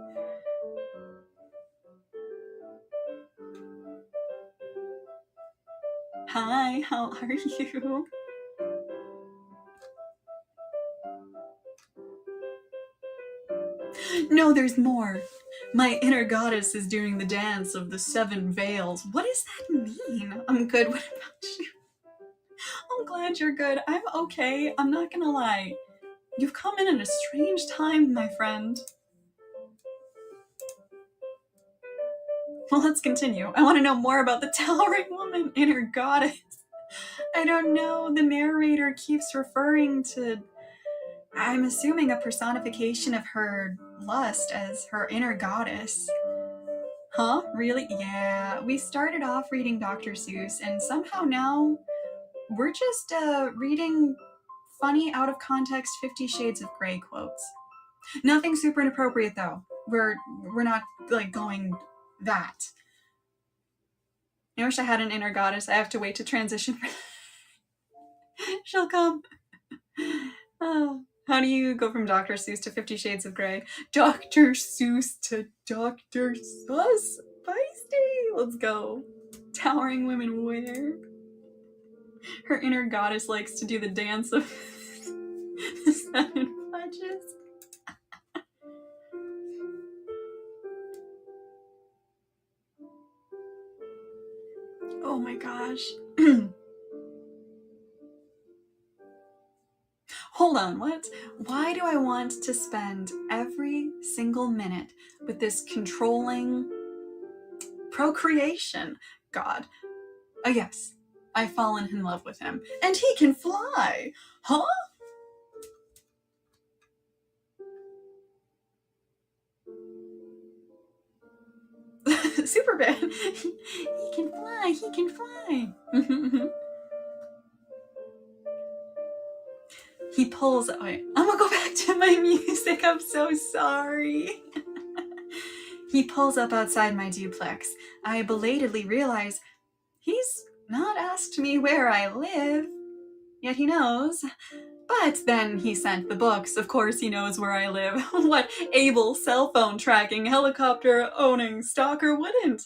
Hi, how are you? No, there's more. My inner goddess is doing the dance of the 7 veils. What does that mean? I'm good. What about you? I'm glad you're good. I'm okay. I'm not gonna lie. You've come in at a strange time, my friend. Well, let's continue. I want to know more about the towering woman, inner goddess. I don't know. The narrator keeps referring to, I'm assuming, a personification of her lust as her inner goddess. Huh? Really? Yeah. We started off reading Dr. Seuss, and somehow now we're just reading funny, out of context 50 Shades of Grey quotes. Nothing super inappropriate though. We're not like going that. I wish I had an inner goddess. I have to wait to transition. She'll come. Oh. How do you go from Dr. Seuss to 50 Shades of Grey? Dr. Seuss to Dr. Seuss? Feisty! Let's go. Towering women where? Her inner goddess likes to do the dance of the 7 fudges. Oh my gosh. Hold on, what? Why do I want to spend every single minute with this controlling procreation god? Yes, I've fallen in love with him. And he can fly! Huh? Superman. He can fly, he can fly. He pulls. Wait, I'm gonna go back to my music. I'm so sorry. He pulls up outside my duplex. I belatedly realize he's not asked me where I live, yet he knows. But then he sent the books. Of course he knows where I live. What able cell phone tracking, helicopter owning stalker wouldn't?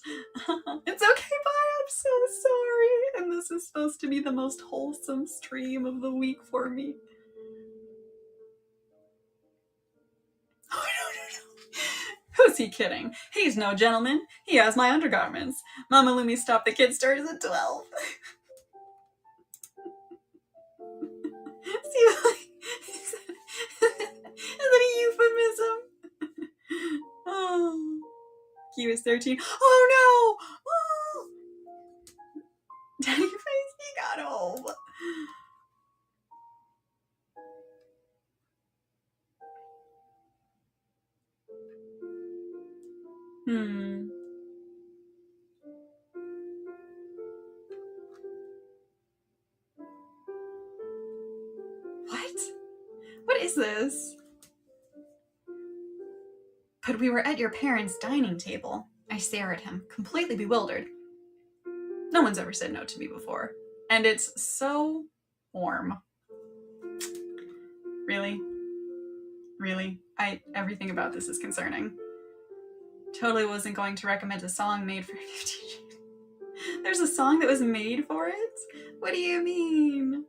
It's okay, bye. I'm so sorry. And this is supposed to be the most wholesome stream of the week for me. Oh, no. Who's he kidding? He's no gentleman. He has my undergarments. Mama Lumi stopped the kid stories at 12. See, is that a euphemism? Oh, he was 13. Oh no! Oh. Daddy Face, he got home. What is this? But we were at your parents' dining table. I stare at him, completely bewildered. No one's ever said no to me before. And it's so warm. Really? Really? Everything about this is concerning. Totally wasn't going to recommend a song made for 50 Shades. There's a song that was made for it? What do you mean?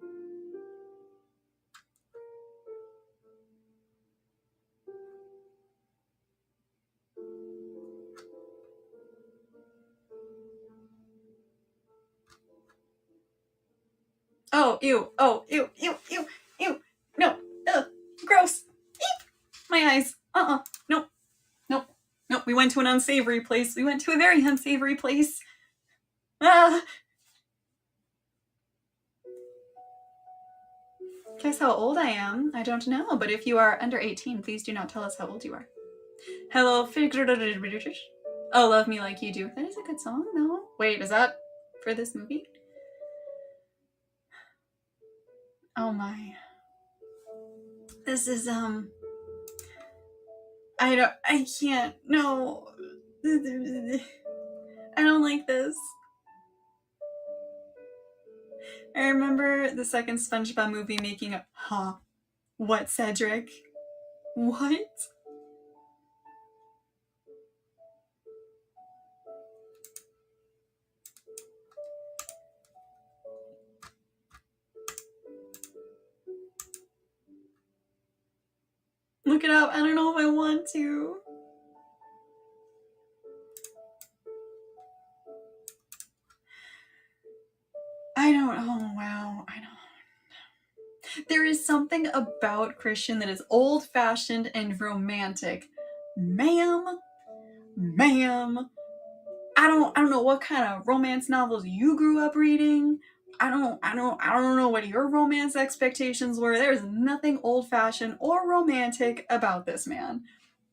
Oh, ew. Oh, ew, ew, ew, ew. No. Ugh. Gross. Eep. My eyes. Nope. Nope. Nope. We went to an unsavory place. We went to a very unsavory place. Ah. Guess how old I am? I don't know, but if you are under 18, please do not tell us how old you are. Hello, oh, Love Me Like You Do. That is a good song, though. Wait, is that for this movie? Oh my. This is, I can't, no. I don't like this. I remember the second SpongeBob movie making a, what, Cedric? What? Look it up. I don't know if I want to. I don't, oh wow, I don't. There is something about Christian that is old-fashioned and romantic. Ma'am, I don't know what kind of romance novels you grew up reading. I don't know what your romance expectations were. There's nothing old-fashioned or romantic about this man.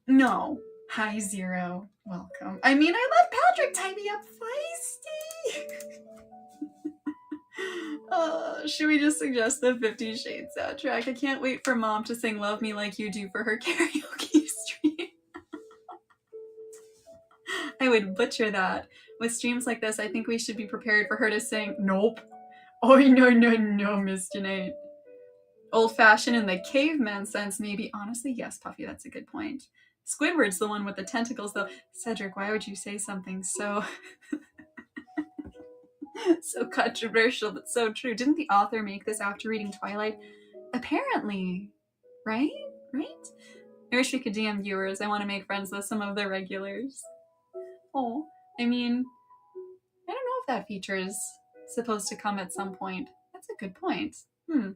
No. Hi, Zero. Welcome. I mean, I let Patrick tie me up feisty. Should we just suggest the 50 Shades soundtrack? I can't wait for Mom to sing Love Me Like You Do for her karaoke stream. I would butcher that. With streams like this, I think we should be prepared for her to sing, nope. Oh, no, Miss Janae. Old-fashioned in the caveman sense, maybe. Honestly, yes, Puffy, that's a good point. Squidward's the one with the tentacles, though. Cedric, why would you say something so... so controversial, but so true? Didn't the author make this after reading Twilight? Apparently. Right? I wish we could DM viewers. I want to make friends with some of the regulars. Oh, I mean, I don't know if that feature is supposed to come at some point. That's a good point. What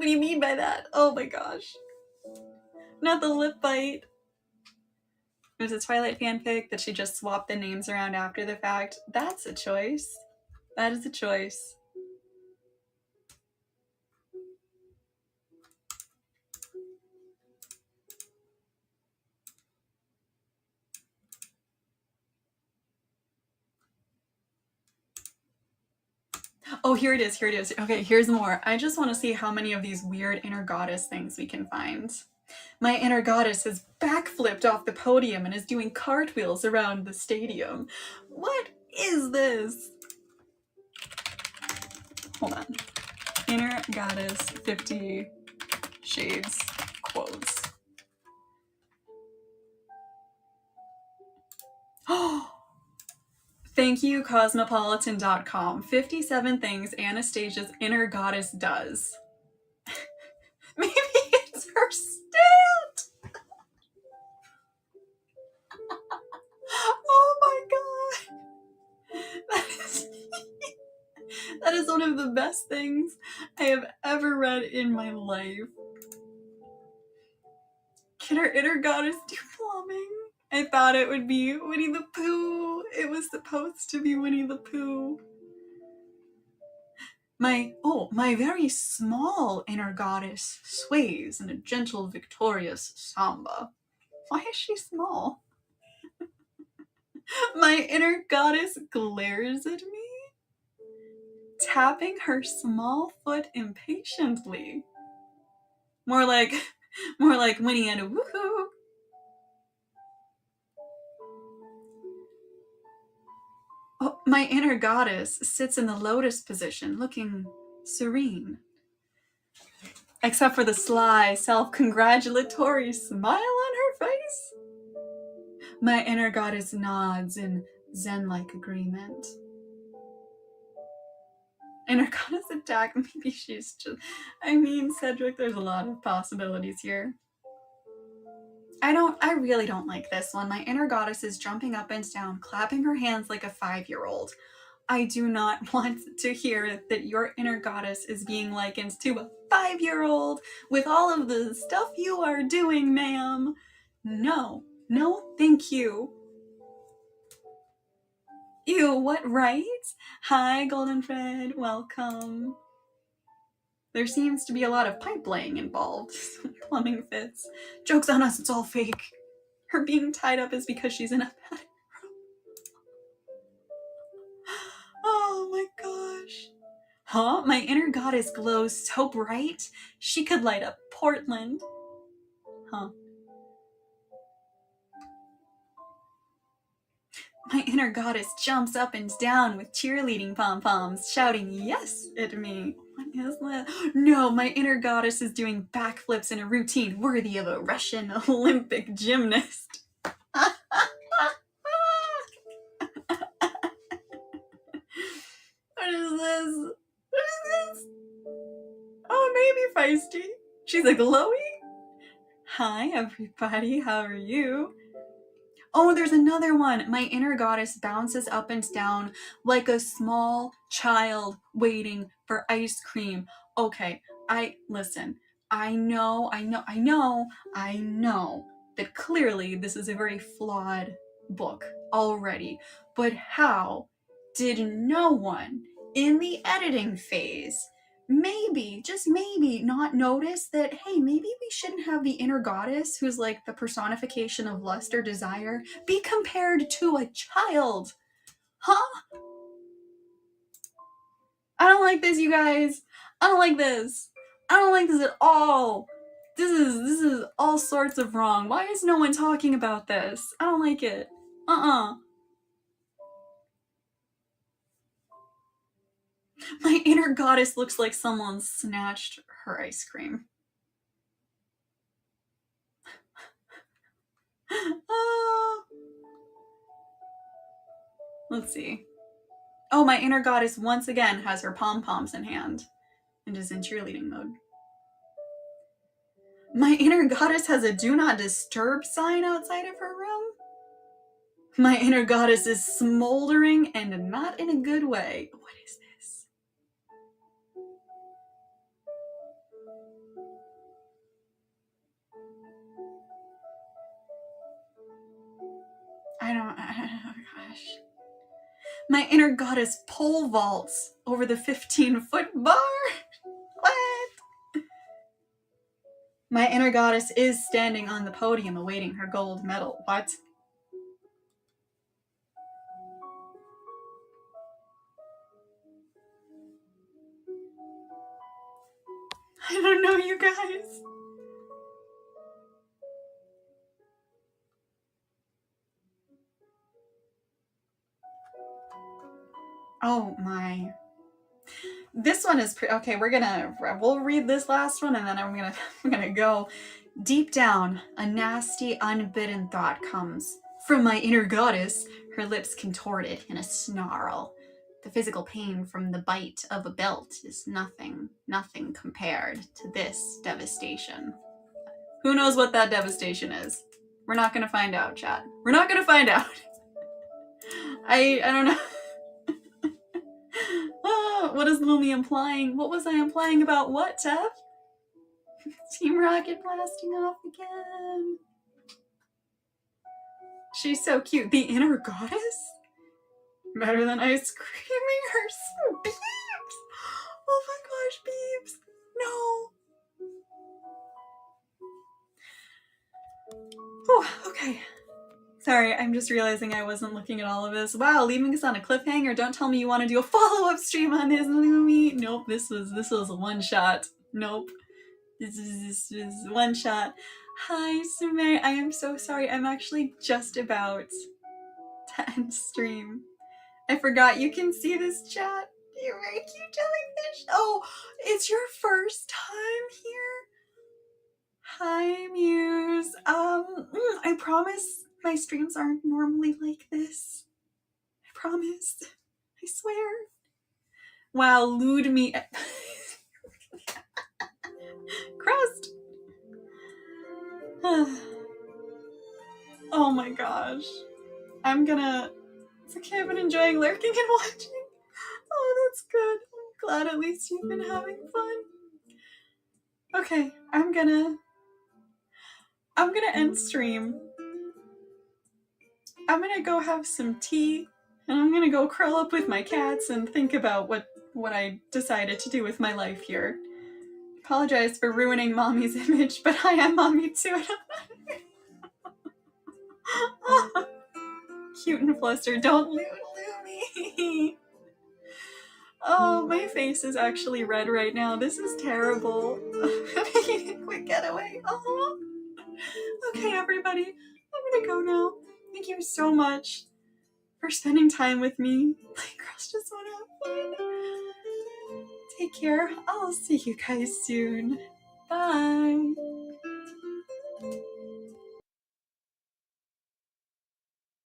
do you mean by that? Oh my gosh. Not the lip bite. There's a Twilight fanfic that she just swapped the names around after the fact. That's a choice. That is a choice. Oh, here it is. Okay, here's more. I just want to see how many of these weird inner goddess things we can find. My inner goddess has backflipped off the podium and is doing cartwheels around the stadium. What is this? Hold on. Inner goddess 50 Shades quotes. Oh! Thank you, Cosmopolitan.com. 57 things Anastasia's inner goddess does. Maybe it's her stand! Oh my god! That is one of the best things I have ever read in my life. Can her inner goddess do plumbing? I thought it would be Winnie the Pooh. It was supposed to be Winnie the Pooh. My very small inner goddess sways in a gentle, victorious samba. Why is she small? My inner goddess glares at me, tapping her small foot impatiently. More like Winnie and a woohoo. Oh, my inner goddess sits in the lotus position, looking serene. Except for the sly, self-congratulatory smile on her face. My inner goddess nods in zen-like agreement. Inner goddess attack, maybe she's just, I mean, Cedric, there's a lot of possibilities here. I really don't like this one. My inner goddess is jumping up and down, clapping her hands like a 5-year-old. I do not want to hear that your inner goddess is being likened to a 5-year-old with all of the stuff you are doing, ma'am. No, no, thank you. Ew, what, right? Hi, Golden Fred, welcome. There seems to be a lot of pipe laying involved. Plumbing fits. Joke's on us, it's all fake. Her being tied up is because she's in a bad room. Oh my gosh. Huh? My inner goddess glows so bright, she could light up Portland. Huh. My inner goddess jumps up and down with cheerleading pom-poms, shouting yes at me. What is that? No, my inner goddess is doing backflips in a routine worthy of a Russian Olympic gymnast. What is this? What is this? Oh, maybe feisty. She's a glowy. Hi, everybody. How are you? Oh, there's another one. My inner goddess bounces up and down like a small child waiting for ice cream. Okay, listen. I know that clearly this is a very flawed book already. But how did no one in the editing phase maybe, just maybe, not notice that, hey, maybe we shouldn't have the inner goddess, who's like the personification of lust or desire, be compared to a child? Huh? I don't like this, you guys. I don't like this. I don't like this at all. This is all sorts of wrong. Why is no one talking about this? I don't like it. My inner goddess looks like someone snatched her ice cream. Let's see. Oh, my inner goddess once again has her pom-poms in hand and is in cheerleading mode. My inner goddess has a do not disturb sign outside of her room. My inner goddess is smoldering and not in a good way. What is this? I don't oh gosh. My inner goddess pole vaults over the 15-foot bar. What? My inner goddess is standing on the podium awaiting her gold medal. What? I don't know, you guys. Oh my. This one is okay. We'll read this last one and then I'm gonna go. Deep down, a nasty, unbidden thought comes from my inner goddess, her lips contorted in a snarl. The physical pain from the bite of a belt is nothing compared to this devastation. Who knows what that devastation is? We're not gonna find out, chat. We're not gonna find out. I don't know. What is Lumi implying? What was I implying about what, Tef? Team Rocket blasting off again. She's so cute. The inner goddess? Better than ice creaming her. Beeps! Oh my gosh, Beeps. No. Oh, okay. Sorry, I'm just realizing I wasn't looking at all of this. Wow, leaving us on a cliffhanger. Don't tell me you want to do a follow-up stream on his Lumi. Nope, this was a one shot. Nope. This is one shot. Hi, Sume. I am so sorry. I'm actually just about to end stream. I forgot you can see this chat. You're very cute, jellyfish. Oh, it's your first time here? Hi, Muse. I promise my streams aren't normally like this. promise. I swear. Wow, lewd me. Crust. Oh my gosh. It's okay, I've been enjoying lurking and watching. Oh, that's good. I'm glad at least you've been having fun. Okay, I'm gonna end stream. I'm gonna go have some tea, and I'm gonna go curl up with my cats and think about what I decided to do with my life here. Apologize for ruining Mommy's image, but I am Mommy too. Cute and flustered. Don't Lumi. Oh, my face is actually red right now. This is terrible. Quick getaway. Oh. Okay, everybody. I'm gonna go now. Thank you so much for spending time with me. My girls just want to have fun. Take care. I'll see you guys soon. Bye.